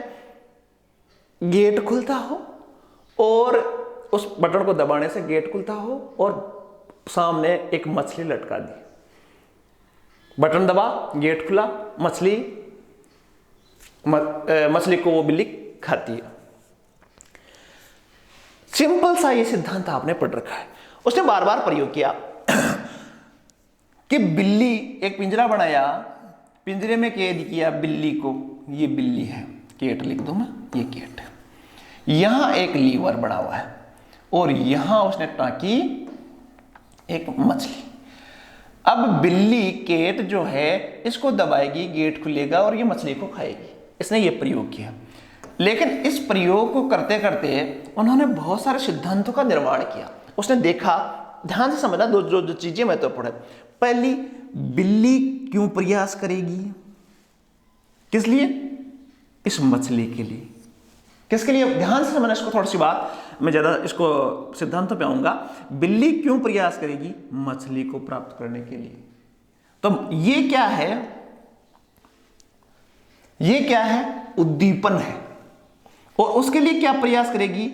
गेट खुलता हो और उस बटन को दबाने से गेट खुलता हो और सामने एक मछली लटका दी, बटन दबा, गेट खुला, मछली को वो बिल्ली खाती है। सिंपल सा ये सिद्धांत आपने पढ़ रखा है। उसने बार बार प्रयोग किया कि बिल्ली, एक पिंजरा बनाया, पिंजरे में कैद किया बिल्ली को, ये बिल्ली है, केट लिख दूं मैं, ये केट है, यहां एक लीवर बना हुआ है और यहां उसने टांकी एक मछली। अब बिल्ली केट जो है इसको दबाएगी, गेट खुलेगा और ये मछली को खाएगी। इसने ये प्रयोग किया, लेकिन इस प्रयोग को करते करते उन्होंने बहुत सारे सिद्धांतों का निर्माण किया। उसने देखा, ध्यान से समझना, जो चीजें महत्वपूर्ण है। पहली, बिल्ली क्यों प्रयास करेगी, किस लिए, इस मछली के लिए, किसके लिए, ध्यान से समझना इसको, थोड़ी सी बात मैं ज्यादा इसको सिद्धांतों पे आऊंगा। बिल्ली क्यों प्रयास करेगी, मछली को प्राप्त करने के लिए। तो ये क्या है, ये क्या है, उद्दीपन है। और उसके लिए क्या प्रयास करेगी,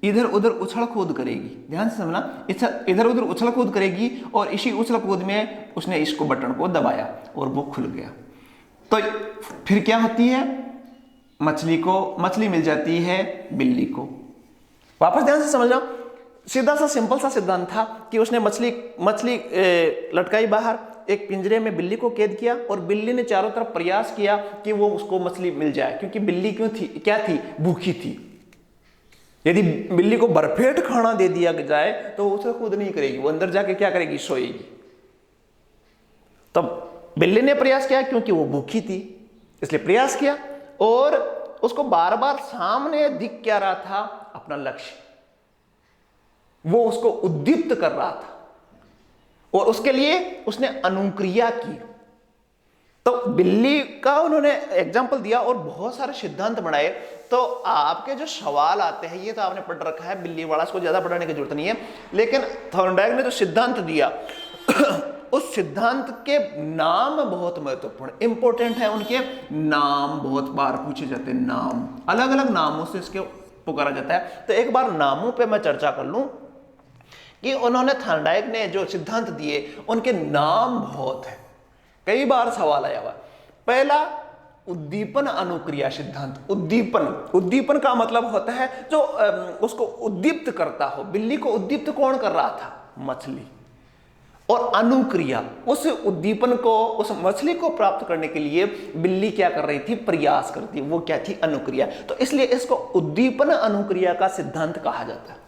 इधर उधर उछल कूद करेगी। ध्यान से समझना, इधर उधर उछल कूद करेगी और इसी उछल कूद में उसने इसको बटन को दबाया और वो खुल गया। तो फिर क्या होती है, मछली मिल जाती है बिल्ली को। वापस ध्यान से समझना, सीधा सा सिंपल सा सिद्धांत था कि उसने मछली लटकाई बाहर, एक पिंजरे में बिल्ली को कैद किया और बिल्ली ने चारों तरफ प्रयास किया कि वो उसको मछली मिल जाए, क्योंकि बिल्ली क्यों थी, क्या थी, भूखी थी। यदि बिल्ली को भरपेट खाना दे दिया जाए तो वो उसे खुद नहीं करेगी, वो अंदर जाके क्या करेगी, सोएगी। तब बिल्ली ने प्रयास किया क्योंकि वो भूखी थी, इसलिए प्रयास किया और उसको बार बार सामने दिख क्या रहा था, अपना लक्ष्य, वो उसको उद्दीप्त कर रहा था और उसके लिए उसने अनुक्रिया की। तो बिल्ली का उन्होंने एग्जाम्पल दिया और बहुत सारे सिद्धांत बनाए। तो आपके जो सवाल आते हैं ये तो आपने पढ़ रखा है, बिल्ली वाला, इसको ज्यादा पढ़ाने की जरूरत नहीं है। लेकिन थॉर्नडाइक ने जो सिद्धांत दिया उस सिद्धांत के नाम बहुत महत्वपूर्ण, इंपॉर्टेंट है, उनके नाम बहुत बार पूछे जाते हैं, नाम अलग अलग नामों से इसके पुकारा जाता है। तो एक बार नामों पे मैं चर्चा कर लूं कि उन्होंने थॉर्नडाइक ने जो सिद्धांत दिए उनके नाम बहुत है, कई बार सवाल आया हुआ। पहला, उद्दीपन अनुक्रिया सिद्धांत। उद्दीपन का मतलब होता है जो उसको उद्दीप्त करता हो। बिल्ली को उद्दीप्त कौन कर रहा था, मछली। और अनुक्रिया, उस उद्दीपन को, उस मछली को प्राप्त करने के लिए बिल्ली क्या कर रही थी, प्रयास करती, वो क्या थी, अनुक्रिया। तो इसलिए इसको उद्दीपन अनुक्रिया का सिद्धांत कहा जाता है।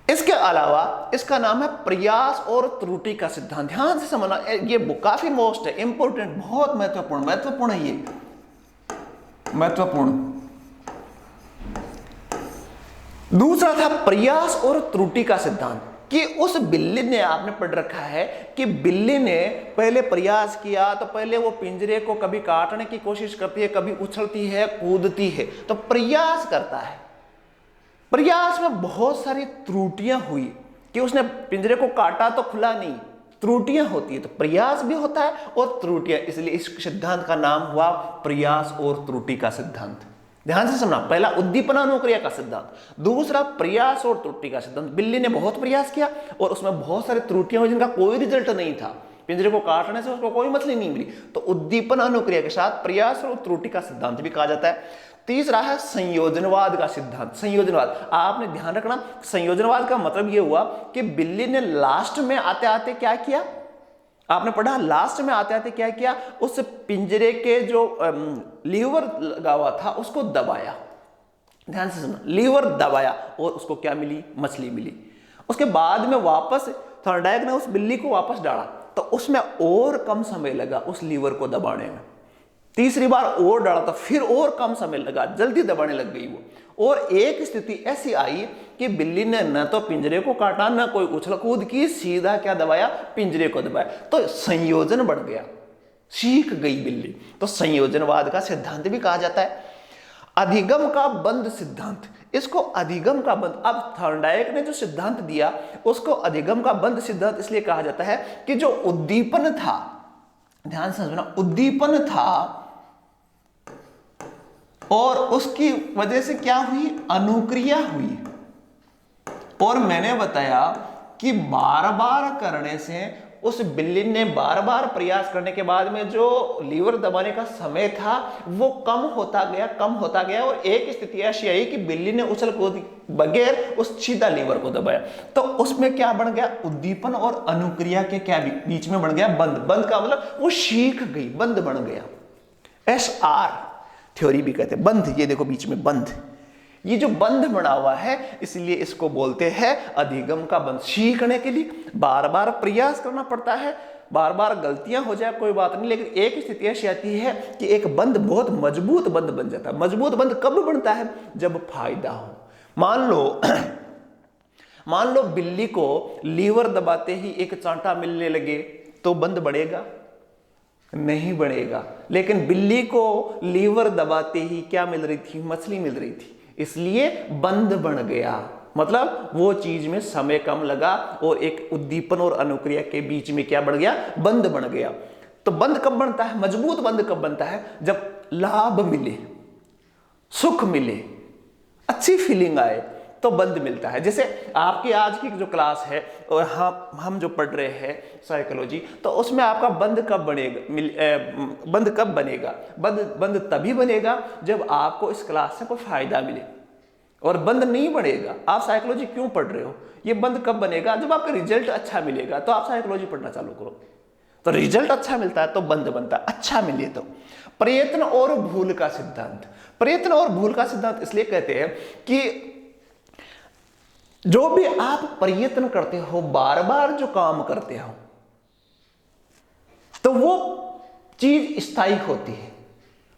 इसके अलावा इसका नाम है प्रयास और त्रुटि का सिद्धांत। ध्यान से समझना, ये काफी मोस्ट है, इंपॉर्टेंट, बहुत महत्वपूर्ण है ये, महत्वपूर्ण। दूसरा था प्रयास और त्रुटि का सिद्धांत, कि उस बिल्ली ने, आपने पढ़ रखा है कि बिल्ली ने पहले प्रयास किया, तो पहले वो पिंजरे को कभी काटने की कोशिश करती है, कभी उछलती है, कूदती है, तो प्रयास करता है। प्रयास में बहुत सारी त्रुटियां हुई कि उसने पिंजरे को काटा तो खुला नहीं, त्रुटियां होती है। तो प्रयास भी होता है और त्रुटियां, इसलिए इस सिद्धांत का नाम हुआ प्रयास और त्रुटि का सिद्धांत। ध्यान से समझना, पहला उद्दीपन अनुक्रिया का सिद्धांत, दूसरा प्रयास और त्रुटि का सिद्धांत। बिल्ली ने बहुत प्रयास किया और उसमें बहुत सारी त्रुटियां हुई जिनका कोई रिजल्ट नहीं था, पिंजरे को काटने से उसको कोई मछली नहीं मिली। तो उद्दीपन अनुक्रिया के साथ प्रयास और त्रुटि का सिद्धांत भी कहा जाता है। तीसरा है संयोजनवाद का सिद्धांत। संयोजनवाद, आपने ध्यान रखना, संयोजनवाद का मतलब यह हुआ कि बिल्ली ने लास्ट में आते आते क्या किया, आपने पढ़ा, लास्ट में आते आते क्या किया, उस पिंजरे के जो लीवर लगा हुआ था उसको दबाया। ध्यान से सुनना, लीवर दबाया और उसको क्या मिली, मछली मिली। उसके बाद में वापस थॉर्नडाइक ने उस बिल्ली को वापस डाला, तो उसमें और कम समय लगा उस लीवर को दबाने में। तीसरी बार और डाला तो फिर और कम समय लगा, जल्दी दबाने लग गई वो। और एक स्थिति ऐसी आई कि बिल्ली ने न तो पिंजरे को काटा, न कोई उछल कूद की, सीधा क्या दबाया, पिंजरे को दबाया। तो संयोजन बढ़ गया, सीख गई बिल्ली। तो संयोजनवाद का सिद्धांत भी कहा जाता है। अधिगम का बंध सिद्धांत, इसको अधिगम का बंध, अब थॉर्नडाइक ने जो सिद्धांत दिया उसको अधिगम का बंध सिद्धांत इसलिए कहा जाता है कि जो उद्दीपन था, ध्यान से समझना, उद्दीपन था और उसकी वजह से क्या हुई, अनुक्रिया हुई। और मैंने बताया कि बार बार करने से, उस बिल्ली ने बार बार प्रयास करने के बाद में जो लीवर दबाने का समय था वो कम होता गया और एक स्थिति ऐसी आई कि बिल्ली ने उछल कूद बगैर उस सीधा लीवर को दबाया, तो उसमें क्या बन गया, उद्दीपन और अनुक्रिया के क्या बीच में बन गया, बंध। बंध का मतलब वो सीख गई, बंध बन गया। SR थ्योरी भी कहते हैं बंध, ये देखो बीच में बंध, ये जो बंध बना हुआ है इसलिए इसको बोलते हैं अधिगम का बंध। सीखने के लिए बार बार प्रयास करना पड़ता है, बार बार गलतियां हो जाए कोई बात नहीं, लेकिन एक स्थिति ऐसी आती है कि एक बंध बहुत मजबूत बंध बन जाता है। मजबूत बंध कब बनता है, जब फायदा हो। मान लो बिल्ली को लीवर दबाते ही एक चांटा मिलने लगे तो बंध बढ़ेगा, नहीं बढ़ेगा। लेकिन बिल्ली को लीवर दबाते ही क्या मिल रही थी, मछली मिल रही थी, इसलिए बंध बन गया। मतलब वो चीज में समय कम लगा और एक उद्दीपन और अनुक्रिया के बीच में क्या बढ़ गया, बंध बन गया। तो बंध कब बनता है, मजबूत बंध कब बनता है, जब लाभ मिले, सुख मिले, अच्छी फीलिंग आए तो बंध मिलता है। जैसे आपकी आज की जो क्लास है और हम जो पढ़ रहे हैं साइकोलॉजी, तो उसमें आपका बंध कब बनेगा, बंध कब बनेगा, बंध तभी बनेगा जब आपको इस क्लास से कोई फायदा मिले। और बंध नहीं बनेगा, आप साइकोलॉजी क्यों पढ़ रहे हो, ये बंध कब बनेगा, जब आपका रिजल्ट अच्छा मिलेगा तो आप साइकोलॉजी पढ़ना चालू करो। तो रिजल्ट अच्छा मिलता है तो बंध बनता है, अच्छा मिले तो। प्रयत्न और भूल का सिद्धांत, प्रयत्न और भूल का सिद्धांत इसलिए कहते हैं कि जो भी आप प्रयत्न करते हो, बार बार जो काम करते हो, तो वो चीज स्थायी होती है।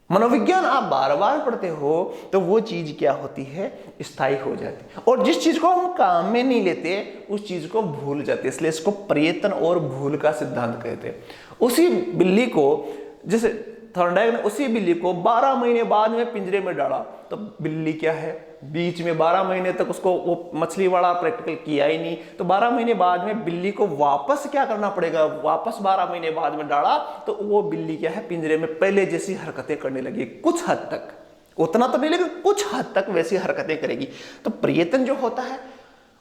मनोविज्ञान आप बार बार पढ़ते हो तो वो चीज क्या होती है, स्थायी हो जाती है। और जिस चीज को हम काम में नहीं लेते उस चीज को भूल जाते, इसलिए इसको प्रयत्न और भूल का सिद्धांत कहते हैं। उसी बिल्ली को, जैसे थॉर्नडाइक ने उसी बिल्ली को 12 महीने बाद में पिंजरे में डाला, तो बिल्ली क्या है, बीच में 12 महीने तक उसको वो मछली वाला प्रैक्टिकल किया ही नहीं, तो 12 महीने बाद में बिल्ली को वापस क्या करना पड़ेगा, वापस 12 महीने बाद में डाला तो वो बिल्ली क्या है, पिंजरे में पहले जैसी हरकतें करने लगी, कुछ हद तक, उतना तो नहीं लेकिन कुछ हद तक वैसी हरकतें करेगी। तो प्रयत्न जो होता है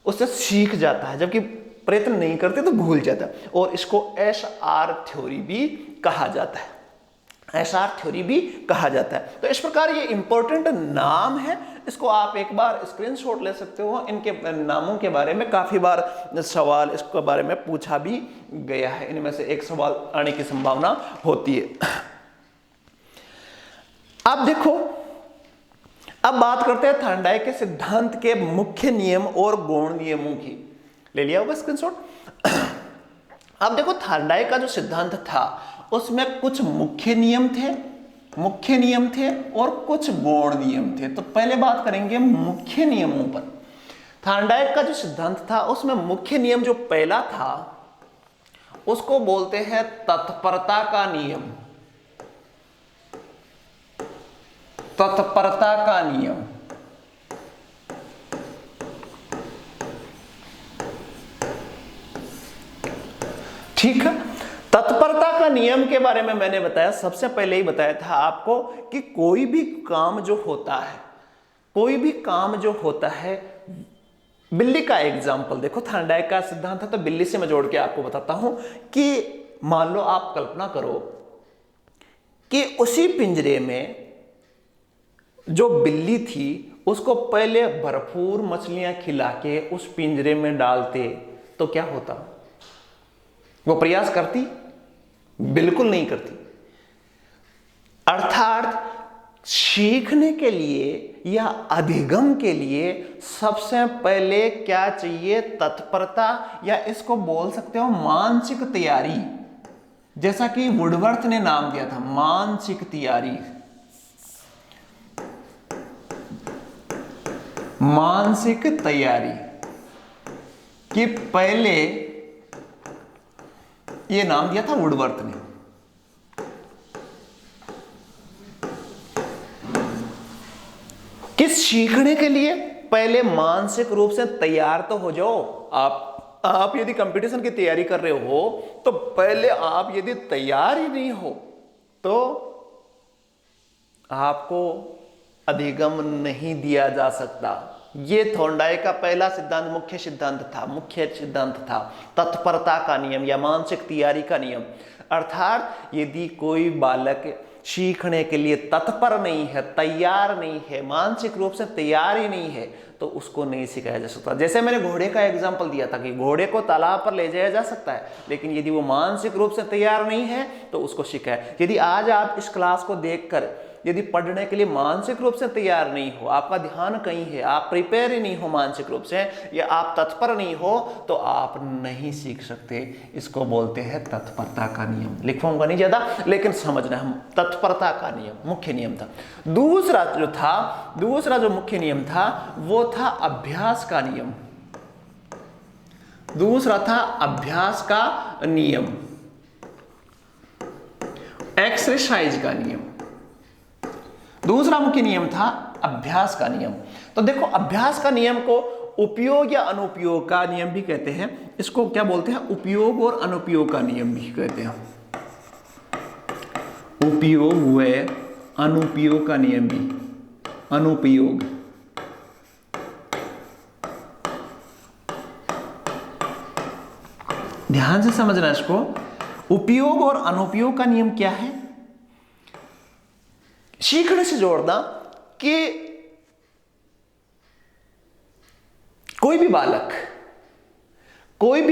उससे सीख जाता है, जबकि प्रयत्न नहीं करते तो भूल जाता है। और इसको SR थ्योरी भी कहा जाता है, SR थ्योरी भी कहा जाता है। तो इस प्रकार ये इंपॉर्टेंट नाम है, इसको आप एक बार स्क्रीनशॉट ले सकते हो। इनके नामों के बारे में काफी बार सवाल इसके बारे में पूछा भी गया है, इनमें से एक सवाल आने की संभावना होती है। अब देखो, अब बात करते हैं थॉर्नडाइक के सिद्धांत के मुख्य नियम और गौण नियमों की। ले लिया होगा स्क्रीनशॉट। अब देखो, थॉर्नडाइक का जो सिद्धांत था उसमें कुछ मुख्य नियम थे और कुछ गौण नियम थे। तो पहले बात करेंगे मुख्य नियमों पर। थॉर्नडाइक का जो सिद्धांत था उसमें मुख्य नियम जो पहला था उसको बोलते हैं तत्परता का नियम। तत्परता का नियम, ठीक है। तत्परता का नियम के बारे में मैंने बताया, सबसे पहले ही बताया था आपको कि कोई भी काम जो होता है, बिल्ली का एग्जाम्पल देखो, थॉर्नडाइक का सिद्धांत है तो बिल्ली से मैं जोड़ के आपको बताता हूं कि मान लो आप कल्पना करो कि उसी पिंजरे में जो बिल्ली थी उसको पहले भरपूर मछलियां खिला के उस पिंजरे में डालते तो क्या होता, वो प्रयास करती? बिल्कुल नहीं करती। अर्थात सीखने के लिए या अधिगम के लिए सबसे पहले क्या चाहिए, तत्परता, या इसको बोल सकते हो मानसिक तैयारी, जैसा कि वुडवर्थ ने नाम दिया था, मानसिक तैयारी। मानसिक तैयारी कि पहले ये नाम दिया था वुडवर्थ ने। कि सीखने के लिए पहले मानसिक रूप से तैयार तो हो जाओ। आप यदि कंपटीशन की तैयारी कर रहे हो तो पहले आप यदि तैयार ही नहीं हो तो आपको अधिगम नहीं दिया जा सकता। ये थॉर्नडाइक का पहला सिद्धांत मुख्य सिद्धांत था तत्परता का नियम या मानसिक तैयारी का नियम। अर्थात यदि कोई बालक सीखने के लिए तत्पर नहीं है, तैयार नहीं है, मानसिक रूप से तैयार ही नहीं है, तो उसको नहीं सिखाया जा सकता। जैसे मैंने घोड़े का एग्जांपल दिया था कि घोड़े को तालाब पर ले जाया जा सकता है, लेकिन यदि वो मानसिक रूप से तैयार नहीं है तो उसको सिखाया। यदि आज आप इस क्लास को देखकर यदि पढ़ने के लिए मानसिक रूप से तैयार नहीं हो, आपका ध्यान कहीं है, आप प्रिपेयर ही नहीं हो मानसिक रूप से, या आप तत्पर नहीं हो, तो आप नहीं सीख सकते। इसको बोलते हैं तत्परता का नियम। लिखूंगा नहीं ज्यादा, लेकिन समझना, हम तत्परता का नियम मुख्य नियम था। दूसरा जो मुख्य नियम था वो था अभ्यास का नियम। दूसरा था अभ्यास का नियम, एक्सरसाइज का नियम। दूसरा मुख्य नियम था अभ्यास का नियम। तो देखो, अभ्यास का नियम को उपयोग या अनुपयोग का नियम भी कहते हैं। इसको क्या बोलते हैं? उपयोग और अनुपयोग का नियम भी कहते हैं। उपयोग व अनुपयोग का नियम भी। अनुपयोग, ध्यान से समझना इसको। उपयोग और अनुपयोग का नियम क्या है? सीखने से जोड़ना कि कोई भी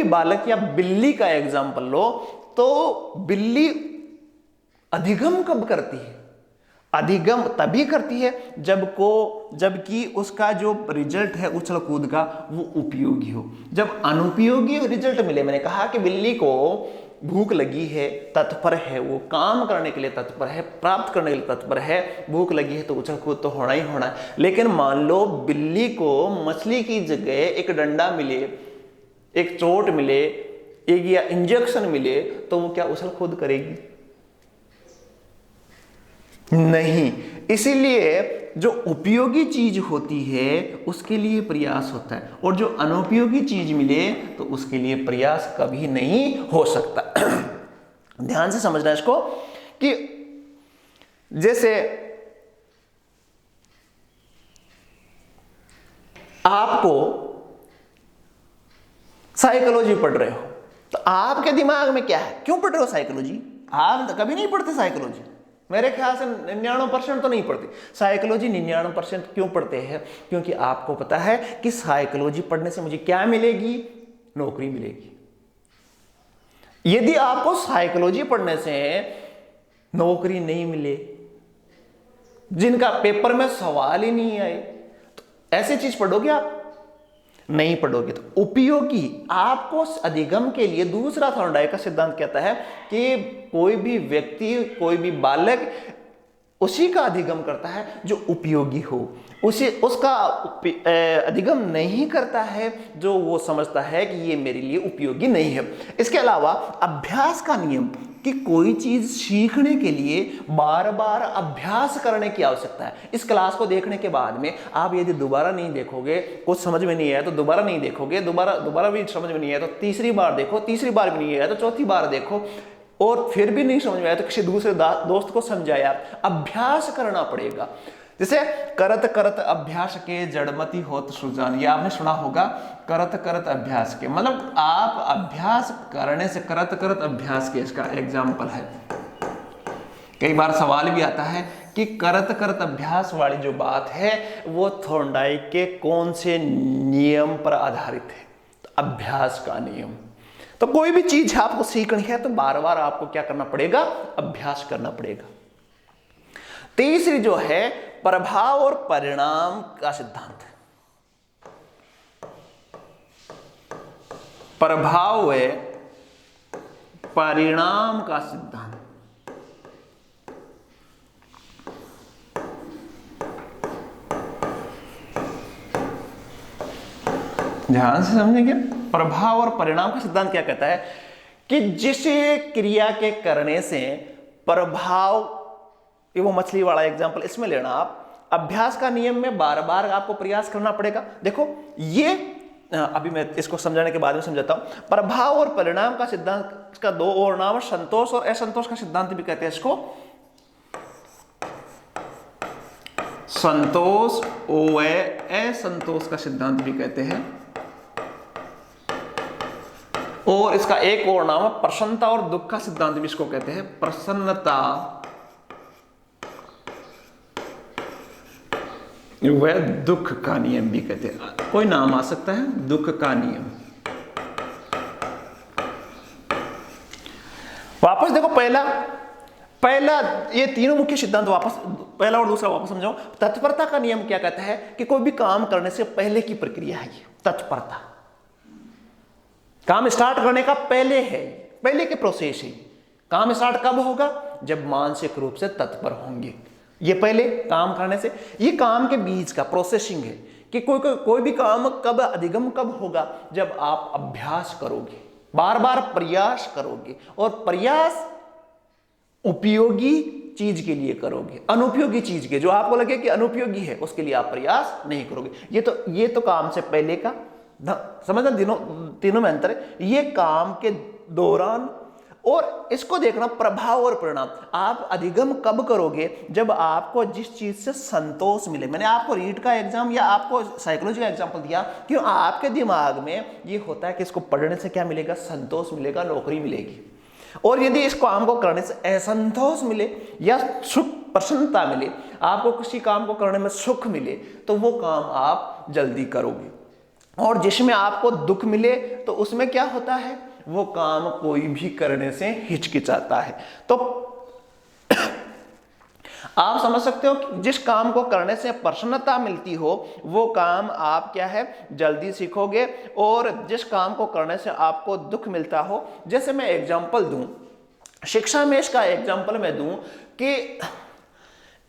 बालक या बिल्ली का एग्जांपल लो, तो बिल्ली अधिगम कब करती है? अधिगम तभी करती है जबकि उसका जो रिजल्ट है उछल कूद का वो उपयोगी हो। जब अनुपयोगी रिजल्ट मिले, मैंने कहा कि बिल्ली को भूख लगी है, तत्पर है, वो काम करने के लिए तत्पर है, प्राप्त करने के लिए तत्पर है, भूख लगी है तो उछल कूद तो होना ही होना है। लेकिन मान लो बिल्ली को मछली की जगह एक डंडा मिले, एक चोट मिले, एक या इंजेक्शन मिले, तो वो क्या उछल कूद करेगी? नहीं। इसीलिए जो उपयोगी चीज होती है उसके लिए प्रयास होता है, और जो अनुपयोगी चीज मिले तो उसके लिए प्रयास कभी नहीं हो सकता। ध्यान से समझना इसको कि जैसे आपको साइकोलॉजी पढ़ रहे हो, तो आपके दिमाग में क्या है? क्यों पढ़ रहे हो साइकोलॉजी? आप कभी नहीं पढ़ते साइकोलॉजी, मेरे ख्याल से 99% तो नहीं पढ़ते साइकोलॉजी। 99% क्यों पढ़ते हैं? क्योंकि आपको पता है कि साइकोलॉजी पढ़ने से मुझे क्या मिलेगी? नौकरी मिलेगी। यदि आपको साइकोलॉजी पढ़ने से नौकरी नहीं मिले, जिनका पेपर में सवाल ही नहीं आए, तो ऐसी चीज पढ़ोगे आप? नहीं पढ़ोगे। तो उपयोगी आपको अधिगम के लिए दूसरा थॉर्नडाइक का सिद्धांत कहता है कि कोई भी व्यक्ति, कोई भी बालक उसी का अधिगम करता है जो उपयोगी हो, उसका अधिगम नहीं करता है जो वो समझता है कि ये मेरे लिए उपयोगी नहीं है। इसके अलावा अभ्यास का नियम कि कोई चीज सीखने के लिए बार बार अभ्यास करने की आवश्यकता है। इस क्लास को देखने के बाद में आप यदि दोबारा नहीं देखोगे, कुछ समझ में नहीं आया तो दोबारा नहीं देखोगे, दोबारा भी समझ में नहीं आया तो तीसरी बार देखो, तीसरी बार भी नहीं आया तो चौथी बार देखो, और फिर भी नहीं समझ में आया तो किसी दूसरे दोस्त को समझाया। अभ्यास करना पड़ेगा। जैसे करत करत अभ्यास के जड़मती होत सुजान, ये आपने सुना होगा। करत करत अभ्यास के मतलब आप अभ्यास करने से, करत करत अभ्यास के, इसका एग्जाम्पल है। कई बार सवाल भी आता है कि करत करत अभ्यास वाली जो बात है वो थॉर्नडाइक के कौन से नियम पर आधारित है? तो अभ्यास का नियम। तो कोई भी चीज आपको सीखनी है तो बार बार आपको क्या करना पड़ेगा? अभ्यास करना पड़ेगा। तीसरी जो है प्रभाव और परिणाम का सिद्धांत है। प्रभाव व परिणाम का सिद्धांत। ध्यान से समझेंगे। प्रभाव और परिणाम का सिद्धांत क्या कहता है कि जिस क्रिया के करने से प्रभाव, ये वो मछली वाला एग्जांपल इसमें लेना आप, अभ्यास का नियम में बार बार आपको प्रयास करना पड़ेगा। देखो ये अभी मैं इसको समझाने के बाद में समझाता हूं। प्रभाव और परिणाम का सिद्धांत, इसका दो और नाम, संतोष और असंतोष का सिद्धांत भी कहते हैं इसको। संतोष व असंतोष का सिद्धांत भी कहते हैं। और इसका एक और नाम है प्रसन्नता और दुख का सिद्धांत भी इसको कहते हैं। प्रसन्नता वह दुख का नियम भी कहते हैं, कोई नाम आ सकता है, दुख का नियम। वापस देखो, पहला ये तीनों मुख्य सिद्धांत वापस, पहला और दूसरा वापस समझाओ। तत्परता का नियम क्या कहता है कि कोई भी काम करने से पहले की प्रक्रिया है ये तत्परता। काम स्टार्ट करने का पहले है, पहले के प्रोसेस है। काम स्टार्ट कब होगा? जब मानसिक रूप से तत्पर होंगे। ये पहले काम करने से, ये काम के बीच का प्रोसेसिंग है कि कोई भी काम कब अधिगम कब होगा? जब आप अभ्यास करोगे, बार बार प्रयास करोगे, और प्रयास उपयोगी चीज के लिए करोगे। अनुपयोगी चीज के, जो आपको लगे कि अनुपयोगी है, उसके लिए आप प्रयास नहीं करोगे। ये तो काम से पहले का समझना, तीनों में अंतर है। ये काम के दौरान, और इसको देखना प्रभाव और परिणाम। आप अधिगम कब करोगे? जब आपको जिस चीज से संतोष मिले। मैंने आपको रीड का एग्जाम या आपको साइकोलॉजी का एग्जाम्पल दिया, क्यों? आपके दिमाग में ये होता है कि इसको पढ़ने से क्या मिलेगा? संतोष मिलेगा, नौकरी मिलेगी। और यदि इस काम को करने से असंतोष मिले या सुख, प्रसन्नता मिले, आपको किसी काम को करने में सुख मिले, तो वो काम आप जल्दी करोगे। और जिसमें आपको दुख मिले, तो उसमें क्या होता है? वो काम कोई भी करने से हिचकिचाता है। तो आप समझ सकते हो कि जिस काम को करने से प्रसन्नता मिलती हो, वो काम आप क्या है? जल्दी सीखोगे। और जिस काम को करने से आपको दुख मिलता हो, जैसे मैं एग्जांपल दूं, शिक्षा में इसका एग्जांपल मैं दूं कि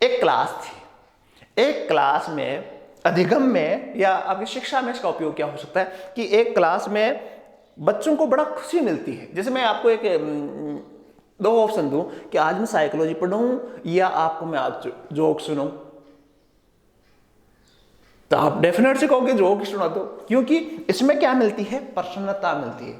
एक क्लास थी। एक क्लास में अधिगम में या आपकी शिक्षा में इसका उपयोग क्या हो सकता है कि एक क्लास में बच्चों को बड़ा खुशी मिलती है। जैसे मैं आपको एक दो ऑप्शन दूं कि आज मैं साइकोलॉजी पढ़ूं या आपको मैं आज जोक सुनाऊं, तो आप डेफिनेटली कहोगे जोक सुना दो, क्योंकि इसमें क्या मिलती है? प्रसन्नता मिलती है।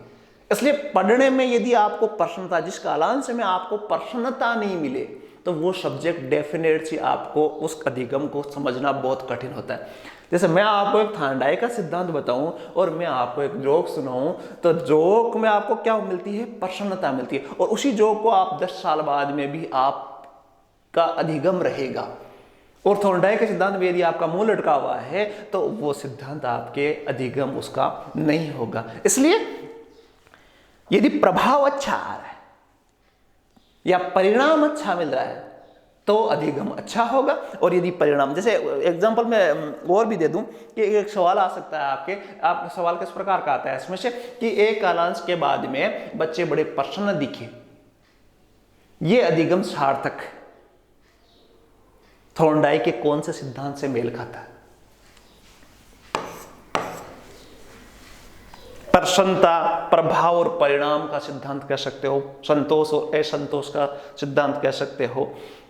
इसलिए पढ़ने में यदि आपको प्रसन्नता, जिस कालांश में आपको प्रसन्नता नहीं मिले, तो वो सब्जेक्ट डेफिनेटली आपको उस अधिगम को समझना बहुत कठिन होता है। जैसे मैं आपको एक थार्नडाइक का सिद्धांत बताऊं और मैं आपको एक जोक सुनाऊं, तो जोक में आपको क्या मिलती है? प्रसन्नता मिलती है। और उसी जोक को आप 10 साल बाद में भी आपका अधिगम रहेगा। और थॉर्नडाइक के सिद्धांत में यदि आपका मुंह लटका हुआ है, तो वो सिद्धांत आपके अधिगम उसका नहीं होगा। इसलिए यदि प्रभाव अच्छा आ रहा है या परिणाम अच्छा मिल रहा है, तो अधिगम अच्छा होगा। और यदि परिणाम, जैसे एग्जांपल में और भी दे दूं कि एक सवाल आ सकता है आपके सवाल किस प्रकार का आता है इसमें से कि एक कालांश के बाद में बच्चे बड़े प्रसन्न दिखे, ये अधिगम सार्थक है। थॉर्नडाइक के कौन से सिद्धांत से मेल खाता है? प्रसन्नता, प्रभाव और परिणाम का सिद्धांत कह सकते हो, संतोष और असंतोष का सिद्धांत कह सकते हो।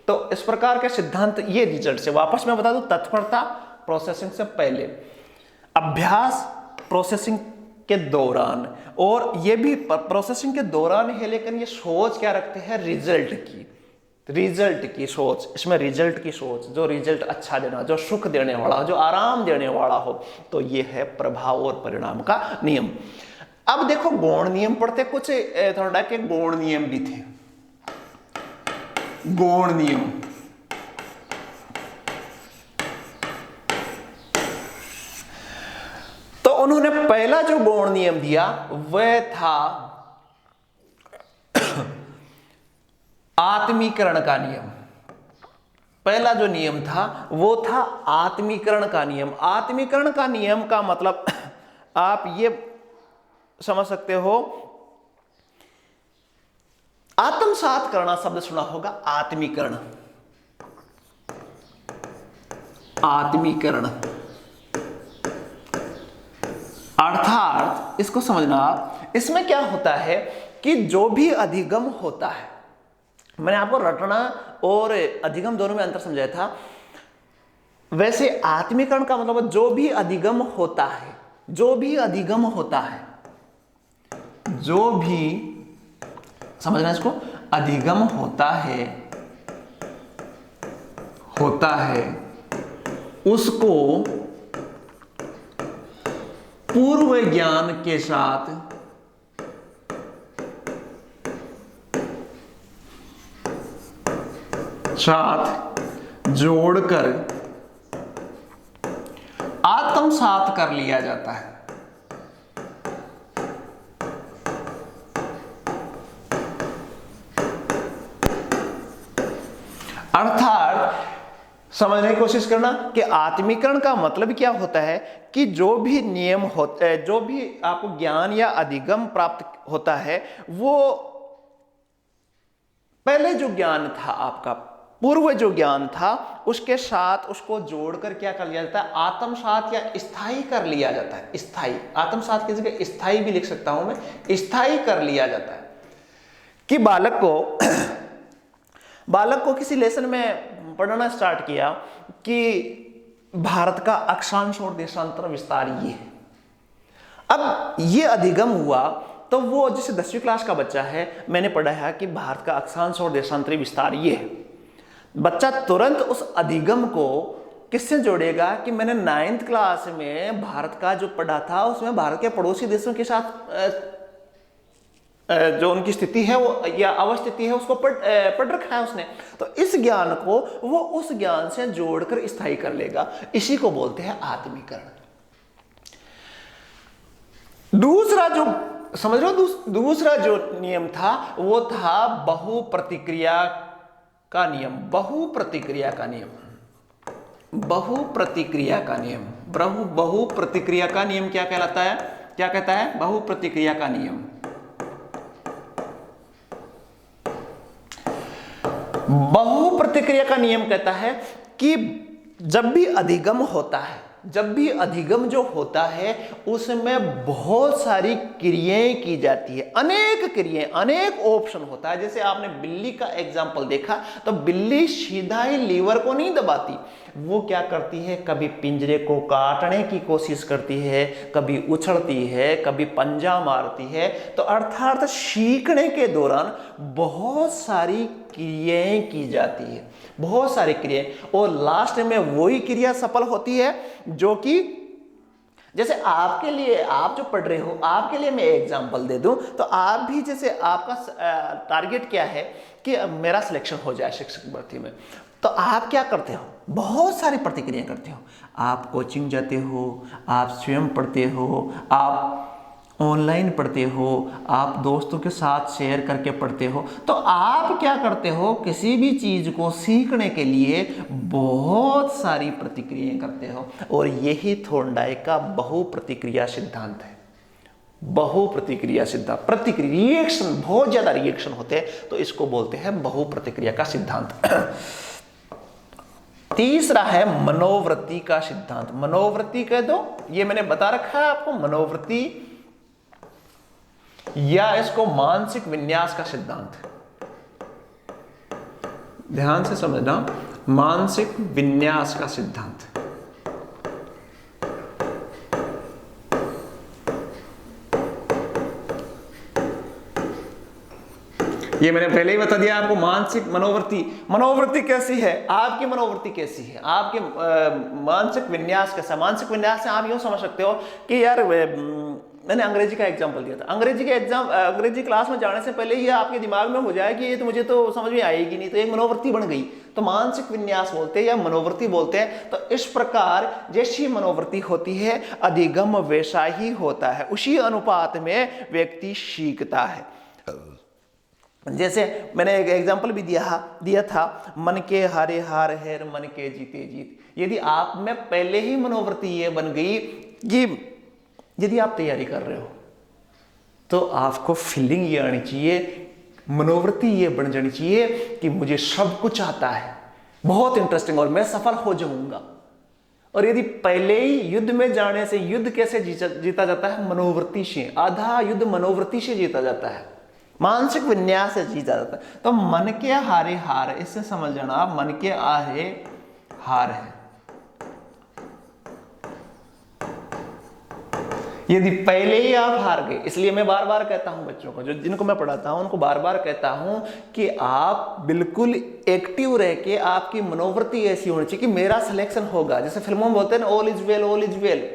तो इस प्रकार के सिद्धांत, ये रिजल्ट से वापस मैं बता दूं, तत्परता प्रोसेसिंग से पहले, अभ्यास प्रोसेसिंग के दौरान, और ये भी प्रोसेसिंग के दौरान है, लेकिन ये सोच क्या रखते हैं? रिजल्ट की सोच। इसमें रिजल्ट की सोच, जो रिजल्ट अच्छा देना, जो सुख देने वाला, जो आराम देने वाला हो, तो ये है प्रभाव और परिणाम का नियम। अब देखो गौण नियम पढ़ते, कुछ थोड़ा के गौण नियम भी थे। गौण नियम, तो उन्होंने पहला जो गौण नियम दिया वह था आत्मीकरण का नियम। पहला जो नियम था वो था आत्मीकरण का नियम। आत्मीकरण का नियम का मतलब आप ये समझ सकते हो, आत्मसात करना शब्द सुना होगा, आत्मीकरण। आत्मीकरण अर्थात इसको समझना, इसमें क्या होता है कि जो भी अधिगम होता है, मैंने आपको रटना और अधिगम दोनों में अंतर समझाया था। वैसे आत्मीकरण का मतलब जो भी अधिगम होता है, जो भी अधिगम होता है, जो भी, समझना इसको, अधिगम होता है उसको पूर्व ज्ञान के साथ जोड़कर आत्मसात कर लिया जाता है। अर्थात समझने की कोशिश करना कि आत्मीकरण का मतलब क्या होता है कि जो भी नियम होते हैं, जो भी आपको ज्ञान या अधिगम प्राप्त होता है, वो पहले जो ज्ञान था, आपका पूर्व जो ज्ञान था, उसके साथ उसको जोड़कर क्या कर लिया जाता है, आत्मसात या स्थायी कर लिया जाता है। स्थायी, आत्मसात की जगह स्थायी भी लिख सकता हूं मैं, स्थायी कर लिया जाता है। कि बालक को किसी लेसन में पढ़ना स्टार्ट किया कि भारत का अक्षांश और देशांतर विस्तार ये है। अब ये अधिगम हुआ तो वो जैसे 10वीं क्लास का बच्चा है, मैंने पढ़ा है कि भारत का अक्षांश और देशांतरी विस्तार ये है, बच्चा तुरंत उस अधिगम को किससे जोड़ेगा कि मैंने 9th क्लास में भारत का जो पढ़ा था, उसमें भारत के पड़ोसी देशों के साथ जो उनकी स्थिति है वो या अवस्थिति है उसको पढ़ रखा है उसने, तो इस ज्ञान को वो उस ज्ञान से जोड़कर स्थायी कर लेगा। इसी को बोलते हैं आत्मीकरण। दूसरा जो समझ रहे हो, दूसरा जो नियम था वो था बहुप्रतिक्रिया का नियम। बहुप्रतिक्रिया का नियम क्या कहलाता है, क्या कहता है? बहुप्रतिक्रिया का नियम। बहुप्रतिक्रिया का नियम कहता है कि जब भी अधिगम होता है, जब भी अधिगम जो होता है उसमें बहुत सारी क्रियाएं की जाती है, अनेक क्रियाएं, अनेक ऑप्शन होता है। जैसे आपने बिल्ली का एग्जाम्पल देखा तो बिल्ली सीधा ही लीवर को नहीं दबाती, वो क्या करती है, कभी पिंजरे को काटने की कोशिश करती है, कभी उछलती है, कभी पंजा मारती है। तो अर्थात सीखने के दौरान बहुत सारी क्रियाएं की जाती है, बहुत सारी क्रियाएं, और लास्ट में वही क्रिया सफल होती है जो कि, जैसे आपके लिए, आप जो पढ़ रहे हो, आपके लिए मैं एग्जांपल दे दूं तो आप भी, जैसे आपका टारगेट क्या है कि मेरा सिलेक्शन हो जाए शिक्षक भर्ती में, तो आप क्या करते हो, बहुत सारी प्रतिक्रिया करते हो। आप कोचिंग जाते हो, आप स्वयं पढ़ते हो, आप ऑनलाइन पढ़ते हो, आप दोस्तों के साथ शेयर करके पढ़ते हो। तो आप क्या करते हो, किसी भी चीज़ को सीखने के लिए बहुत सारी प्रतिक्रियाएं करते हो, और यही थॉर्नडाइक का बहुप्रतिक्रिया सिद्धांत है। बहुप्रतिक्रिया सिद्धांत, प्रतिक्रिया, रिएक्शन, बहुत ज्यादा रिएक्शन होते हैं, तो इसको बोलते हैं बहुप्रतिक्रिया का सिद्धांत। तीसरा है मनोवृत्ति का सिद्धांत। मनोवृत्ति कह दो, ये मैंने बता रखा है आपको, मनोवृत्ति या इसको मानसिक विन्यास का सिद्धांत। ध्यान से समझना, मानसिक विन्यास का सिद्धांत। ये मैंने पहले ही बता दिया आपको। मानसिक मनोवृत्ति कैसी है, आपकी मनोवृत्ति कैसी है, आपके मानसिक विन्यास कैसा। मानसिक विन्यास से आप यूं समझ सकते हो कि यार, मैंने अंग्रेजी का एग्जाम्पल दिया था। अंग्रेजी क्लास में जाने से पहले ये आपके दिमाग में हो जाए कि ये तो मुझे तो समझ में आएगी नहीं, तो एक मनोवृत्ति बन गई, तो मानसिक विन्यास बोलते हैं या मनोवृत्ति बोलते हैं। तो इस प्रकार जैसी मनोवृत्ति होती है, अधिगम वैसा ही होता है, उसी अनुपात में व्यक्ति सीखता है। जैसे मैंने एक एग्जाम्पल भी दिया था, मन के हारे हार है, मन के जीते जीत। यदि आप में पहले ही मनोवृत्ति ये बन गई कि यदि आप तैयारी कर रहे हो तो आपको फीलिंग ये आनी चाहिए, मनोवृत्ति ये बन जानी चाहिए कि मुझे सब कुछ आता है, बहुत इंटरेस्टिंग, और मैं सफल हो जाऊंगा। और यदि पहले ही युद्ध में जाने से, युद्ध कैसे जीता जाता है, मनोवृत्ति से। आधा युद्ध मनोवृत्ति से जीता जाता है, मानसिक विन्यास से जीता जाता है। तो मन के हारे हार, इससे समझ जाना, मन के आरे हार है, यदि पहले ही आप हार गए, इसलिए मैं बार बार कहता हूं बच्चों को, जो जिनको मैं पढ़ाता हूं उनको बार बार कहता हूं कि आप बिल्कुल एक्टिव रह के आपकी मनोवृत्ति ऐसी होनी चाहिए कि मेरा सिलेक्शन होगा। जैसे फिल्मों में बोलते हैं ना, all is well, all is well.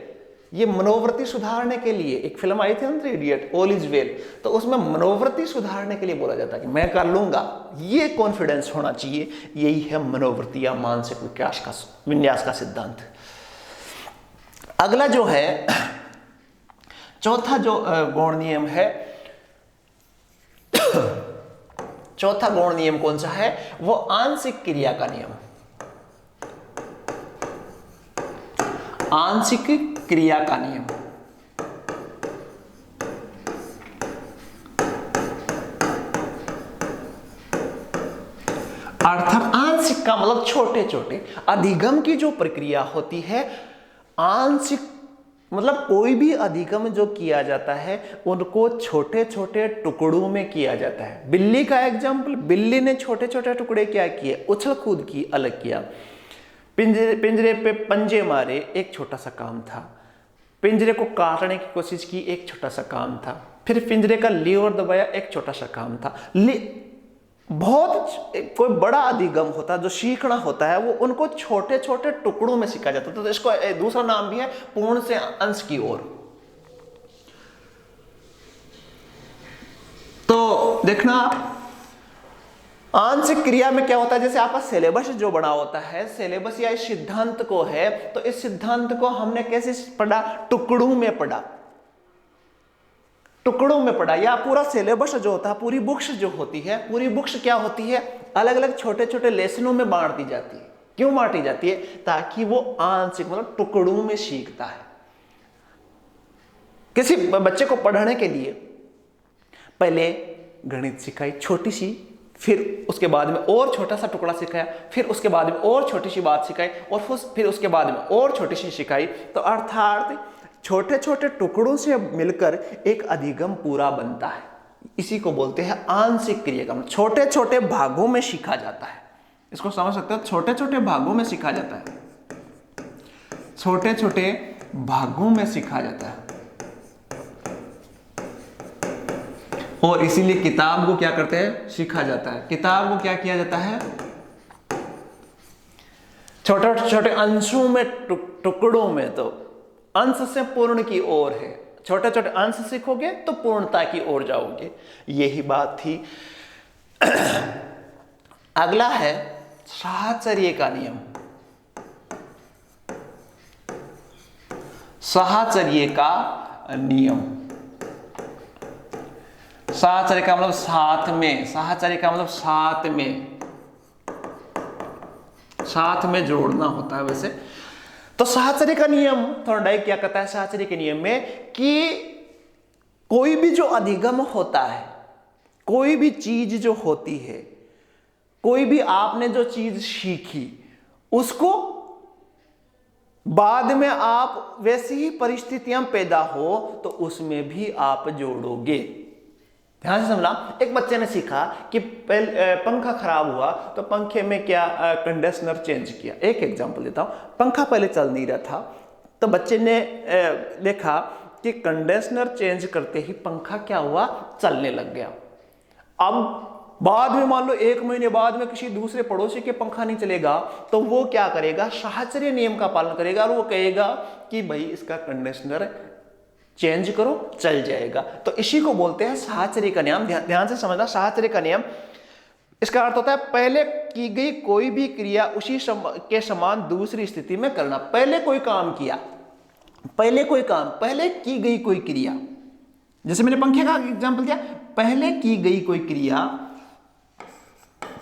ये मनोवृत्ति सुधारने के लिए, एक फिल्म आई थी ना 3 इडियट, ऑल इज वेल, तो उसमें मनोवृत्ति सुधारने के लिए बोला जाता है कि मैं कर लूंगा, ये कॉन्फिडेंस होना चाहिए। यही है मनोवृत्ति या मानसिक विन्यास का सिद्धांत। अगला जो है, चौथा जो गौण नियम है, चौथा गौण नियम कौन सा है? वो आंशिक क्रिया का नियम। आंशिक क्रिया का नियम। अर्थात आंशिक का मतलब छोटे छोटे, अधिगम की जो प्रक्रिया होती है, आंशिक मतलब कोई भी अधिगम जो किया जाता है उनको छोटे छोटे टुकड़ों में किया जाता है। बिल्ली का एग्जाम्पल, बिल्ली ने छोटे छोटे टुकड़े क्या किए? उछल कूद की, अलग किया। पिंजरे पे पंजे मारे, एक छोटा सा काम था। पिंजरे को काटने की कोशिश की, एक छोटा सा काम था। फिर पिंजरे का लीवर दबाया, एक छोटा सा काम था। बहुत कोई बड़ा अधिगम होता है, जो सीखना होता है, वो उनको छोटे छोटे टुकड़ों में सीखा जाता है। तो इसको दूसरा नाम भी है पूर्ण से अंश की ओर। तो देखना, आंशिक क्रिया में क्या होता है, जैसे आपका सिलेबस जो बना होता है, सिलेबस या इस सिद्धांत को है, तो इस सिद्धांत को हमने कैसे पढ़ा? टुकड़ों में पढ़ा, टुकड़ों में पढ़ा। या पूरा सिलेबस जो होता है, पूरी बुक्स जो होती है, पूरी बुक्स क्या होती है? अलग अलग छोटे छोटे लेसनों में बांट दी जाती है। क्यों बांटी जाती है? ताकि वो आंशिक मतलब टुकड़ों में सीखता है। किसी बच्चे को पढ़ाने के लिए पहले गणित सिखाई छोटी सी, फिर उसके बाद में और छोटा सा टुकड़ा सिखाया, फिर उसके बाद में और छोटी सी बात सिखाई, और फिर उसके बाद में और छोटी सी सिखाई। तो अर्थात छोटे छोटे टुकड़ों से मिलकर एक अधिगम पूरा बनता है। इसी को बोलते हैं आंशिक क्रिया का। छोटे छोटे भागों में सीखा जाता है। इसको समझ सकते हो, छोटे छोटे भागों में सीखा जाता है, छोटे छोटे भागों में सीखा जाता है। और इसीलिए किताब को क्या करते हैं? सीखा जाता है। किताब को क्या किया जाता है? छोटे छोटे अंशों में, टुकड़ों में। तो अंश से पूर्ण की ओर है। छोटे छोटे अंश सीखोगे तो पूर्णता की ओर जाओगे। यही बात थी। अगला है साहचर्य का नियम। साहचर्य का नियम। साहचर्य का मतलब साथ में, साहचर्य का मतलब साथ में, साथ में जोड़ना होता है वैसे। तो साहचर्य का नियम थॉर्नडाइक क्या कहता है साहचर्य के नियम में? कि कोई भी जो अधिगम होता है, कोई भी चीज जो होती है, कोई भी आपने जो चीज सीखी, उसको बाद में आप वैसी ही परिस्थितियां पैदा हो तो उसमें भी आप जोड़ोगे। ध्यान से समझना। एक बच्चे ने सीखा कि पंखा खराब हुआ तो पंखे में क्या कंडीशनर चेंज किया। एक एग्जांपल देता हूं। पंखा पहले चल नहीं रहा था, तो बच्चे ने देखा कि कंडीशनर चेंज करते ही पंखा क्या हुआ? चलने लग गया। अब बाद में मान लो 1 महीने बाद में किसी दूसरे पड़ोसी के पंखा नहीं चलेगा, तो वो क्या करेगा? साहचर्य नियम का पालन करेगा और वो कहेगा कि भाई इसका कंडीशनर चेंज करो, चल जाएगा। तो इसी को बोलते हैं साहचर्य का नियम। ध्यान से समझना। साहचर्य का नियम, इसका अर्थ होता है पहले की गई कोई भी क्रिया उसी के समान दूसरी स्थिति में करना। पहले कोई काम किया, पहले कोई काम, पहले की गई कोई क्रिया, जैसे मैंने पंखे का एग्जांपल दिया, पहले की गई कोई क्रिया,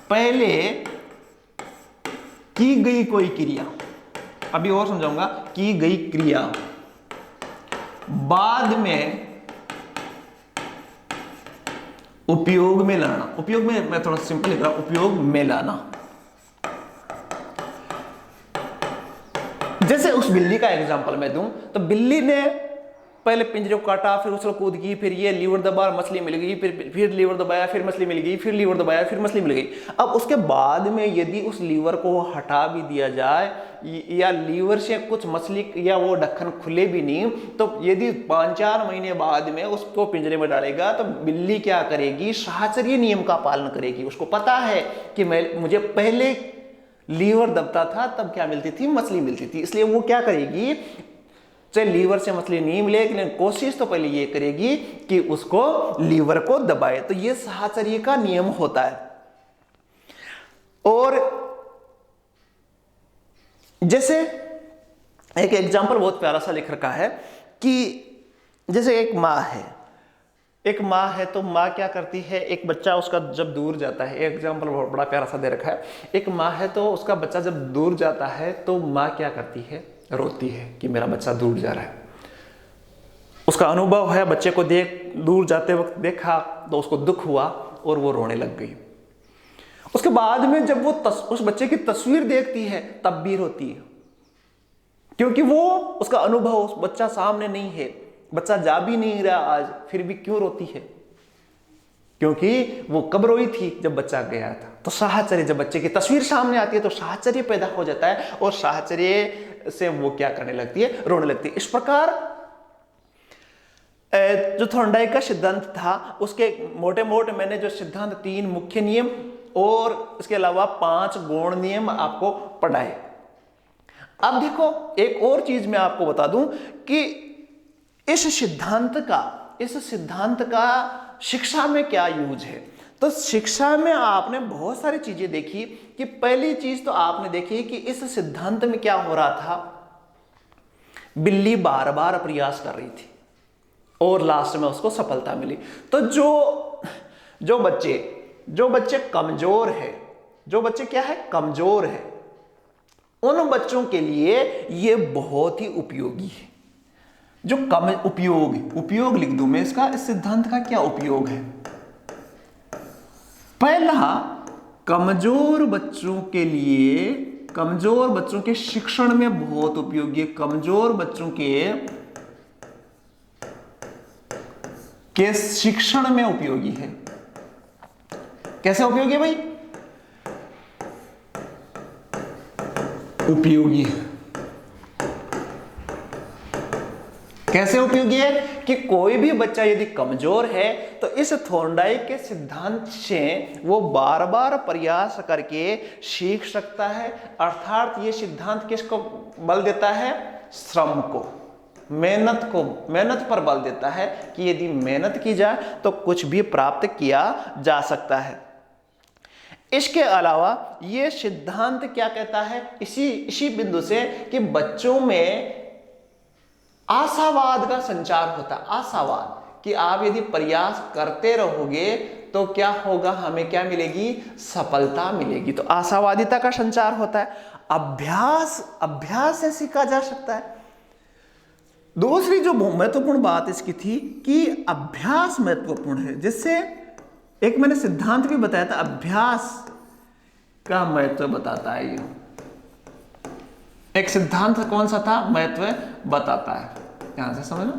पहले की गई कोई क्रिया, अभी और समझाऊंगा, की गई क्रिया बाद में उपयोग में लाना। उपयोग में मैं थोड़ा सिंपल लिख रहा हूं, उपयोग में लाना। जैसे उस बिल्ली का एग्जांपल मैं दूं, तो बिल्ली ने पहले पिंजरे को काटा, फिर उछल कूद की, फिर ये लीवर दबा, मछली मिल गई, फिर लीवर दबाया, फिर मछली मिल गई, फिर लीवर दबाया, फिर मछली मिल गई। अब उसके बाद में यदि उस लीवर को हटा भी दिया जाए या लीवर से कुछ मछली या वो ढक्कन खुले भी नहीं, तो यदि 5-4 महीने बाद में उसको पिंजरे में डालेगा तो बिल्ली क्या करेगी, साहचर्य नियम का पालन करेगी। उसको पता है कि मुझे पहले लीवर दबता था तब क्या मिलती थी, मछली मिलती थी, इसलिए वो क्या करेगी, चाहे लीवर से मछली नहीं मिले लेकिन कोशिश तो पहले ये करेगी कि उसको लीवर को दबाए। तो ये साहचर्य का नियम होता है। और जैसे एक एग्जाम्पल बहुत प्यारा सा लिख रखा है कि जैसे एक माँ है तो माँ क्या करती है, एक बच्चा उसका जब दूर जाता है, एग्जाम्पल बहुत बड़ा प्यारा सा दे रखा है। एक माँ है तो उसका बच्चा जब दूर जाता है तो माँ क्या करती है, रोती है कि मेरा बच्चा दूर जा रहा है। उसका अनुभव है, बच्चे को दूर जाते वक्त देखा तो उसको दुख हुआ और वो रोने लग गई। उसके बाद में जब वो उस बच्चे की तस्वीर देखती है तब भी रोती है, क्योंकि वो उसका अनुभव, उस बच्चा सामने नहीं है, बच्चा जा भी नहीं रहा आज, फिर भी क्यों रोती है, क्योंकि वो कब रोई थी, जब बच्चा गया था। तो साहचर्य, जब बच्चे की तस्वीर सामने आती है तो साहचर्य पैदा हो जाता है और साहचर्य से वो क्या करने लगती है, रोने लगती है। इस प्रकार जो थॉर्नडाइक का सिद्धांत था उसके मोटे मोटे मैंने जो सिद्धांत 3 मुख्य नियम और इसके अलावा 5 गौण नियम आपको पढ़ाए। अब देखो एक और चीज मैं आपको बता दूं कि इस सिद्धांत का शिक्षा में क्या यूज है। तो शिक्षा में आपने बहुत सारी चीजें देखी कि पहली चीज तो आपने देखी कि इस सिद्धांत में क्या हो रहा था, बिल्ली बार बार प्रयास कर रही थी और लास्ट में उसको सफलता मिली। तो जो बच्चे कमजोर है, जो बच्चे क्या है, कमजोर है, उन बच्चों के लिए यह बहुत ही उपयोगी है। जो उपयोग लिख दूं मैं इसका, इस सिद्धांत का क्या उपयोग है। पहला, कमजोर बच्चों के लिए, कमजोर बच्चों के शिक्षण में बहुत उपयोगी है। कमजोर बच्चों के शिक्षण में उपयोगी है। कैसे उपयोगी है भाई, उपयोगी है। कैसे उपयोगी है कि कोई भी बच्चा यदि कमजोर है तो इस थॉर्नडाइक के सिद्धांत से वो बार बार प्रयास करके सीख सकता है। अर्थात ये सिद्धांत किसको बल देता है, श्रम को, मेहनत पर बल देता है कि यदि मेहनत की जाए तो कुछ भी प्राप्त किया जा सकता है। इसके अलावा ये सिद्धांत क्या कहता है, इसी बिंदु से कि बच्चों में आशावाद का संचार होता है। आशावाद कि आप यदि प्रयास करते रहोगे तो क्या होगा, हमें क्या मिलेगी, सफलता मिलेगी। तो आशावादिता का संचार होता है। अभ्यास से सीखा जा सकता है। दूसरी जो महत्वपूर्ण बात इसकी थी कि अभ्यास महत्वपूर्ण है, जिससे एक मैंने सिद्धांत भी बताया था, अभ्यास का महत्व बताता है। ये एक सिद्धांत कौन सा था, महत्व बताता है, ध्यान से समझना।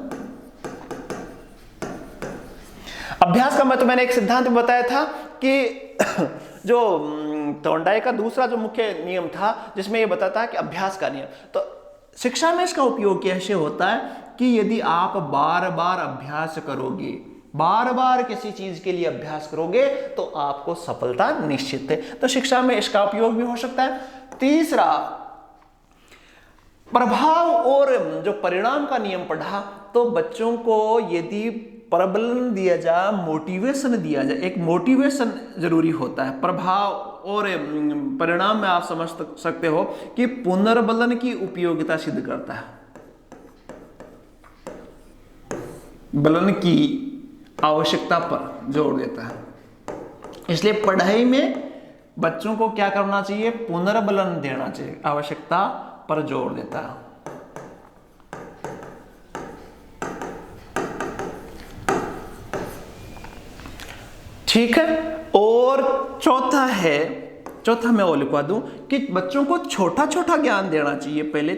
अभ्यास का महत्व मैंने एक सिद्धांत में बताया था कि जो थॉर्नडाइक का दूसरा जो मुख्य नियम था जिसमें यह बताता है कि अभ्यास का नियम। तो शिक्षा में इसका उपयोग कैसे होता है कि यदि आप बार बार अभ्यास करोगे, बार बार किसी चीज के लिए अभ्यास करोगे तो आपको सफलता निश्चित है। तो शिक्षा में इसका उपयोग भी हो सकता है। तीसरा, प्रभाव और जो परिणाम का नियम पढ़ा तो बच्चों को यदि प्रबलन दिया जाए, मोटिवेशन दिया जाए, एक मोटिवेशन जरूरी होता है। प्रभाव और परिणाम में आप समझ सकते हो कि पुनर्बलन की उपयोगिता सिद्ध करता है, बलन की आवश्यकता पर जोर देता है। इसलिए पढ़ाई में बच्चों को क्या करना चाहिए, पुनर्बलन देना चाहिए, आवश्यकता पर जोर देता है। ठीक है। और चौथा मैं वो लिखवा दूं कि बच्चों को छोटा छोटा ज्ञान देना चाहिए। पहले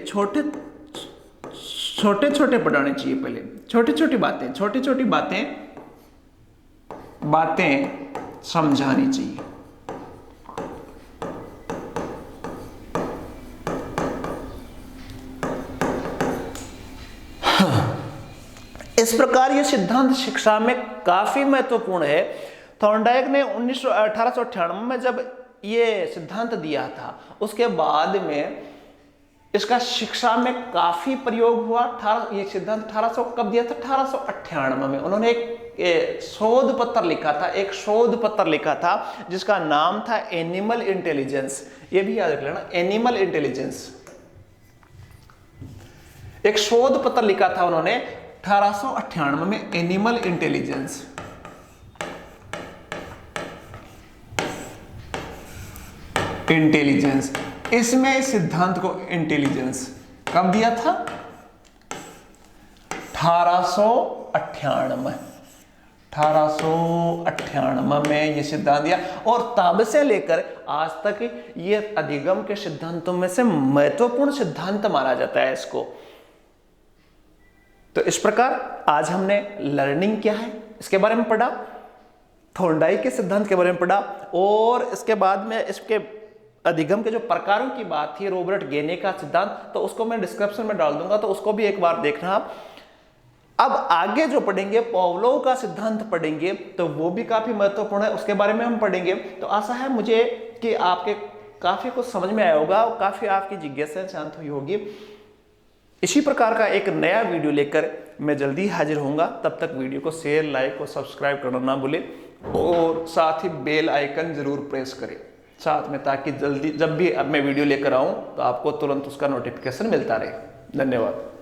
छोटे छोटे पढ़ाने चाहिए, पहले छोटी छोटी बातें, छोटी छोटी बातें समझानी चाहिए। इस प्रकार ये सिद्धांत शिक्षा में काफी महत्वपूर्ण है। थॉर्नडाइक ने 1898 में जब ये सिद्धांत दिया था, उसके बाद में इसका शिक्षा में काफी प्रयोग हुआ। ये सिद्धांत 1800 कब दिया था? 1898 में। उन्होंने एक शोध पत्र लिखा था जिसका नाम था एनिमल इंटेलिजेंस। ये भी याद रख लेना, एनिमल इंटेलिजेंस। एक शोध पत्र लिखा था उन्होंने 1898 में, एनिमल इंटेलिजेंस। इसमें इस सिद्धांत को इंटेलिजेंस कब दिया था? 1898 में ये सिद्धांत दिया, और तब से लेकर आज तक ये अधिगम के सिद्धांतों में से महत्वपूर्ण सिद्धांत माना जाता है इसको। तो इस प्रकार आज हमने लर्निंग क्या है इसके बारे में पढ़ा, थॉर्नडाइक के सिद्धांत के बारे में पढ़ा, और इसके बाद में इसके अधिगम के जो प्रकारों की बात थी, रॉबर्ट गेने का सिद्धांत, तो उसको मैं डिस्क्रिप्शन में डाल दूंगा, तो उसको भी एक बार देखना। अब आगे जो पढ़ेंगे पावलोव का सिद्धांत पढ़ेंगे, तो वो भी काफी महत्वपूर्ण है, उसके बारे में हम पढ़ेंगे। तो आशा है मुझे कि आपके काफी कुछ समझ में आया होगा और काफी आपकी जिज्ञासा शांत हुई होगी। इसी प्रकार का एक नया वीडियो लेकर मैं जल्दी हाजिर होऊंगा। तब तक वीडियो को शेयर, लाइक और सब्सक्राइब करना ना भूलें, और साथ ही बेल आइकन जरूर प्रेस करें साथ में, ताकि जल्दी जब भी अब मैं वीडियो लेकर आऊं तो आपको तुरंत उसका नोटिफिकेशन मिलता रहे। धन्यवाद।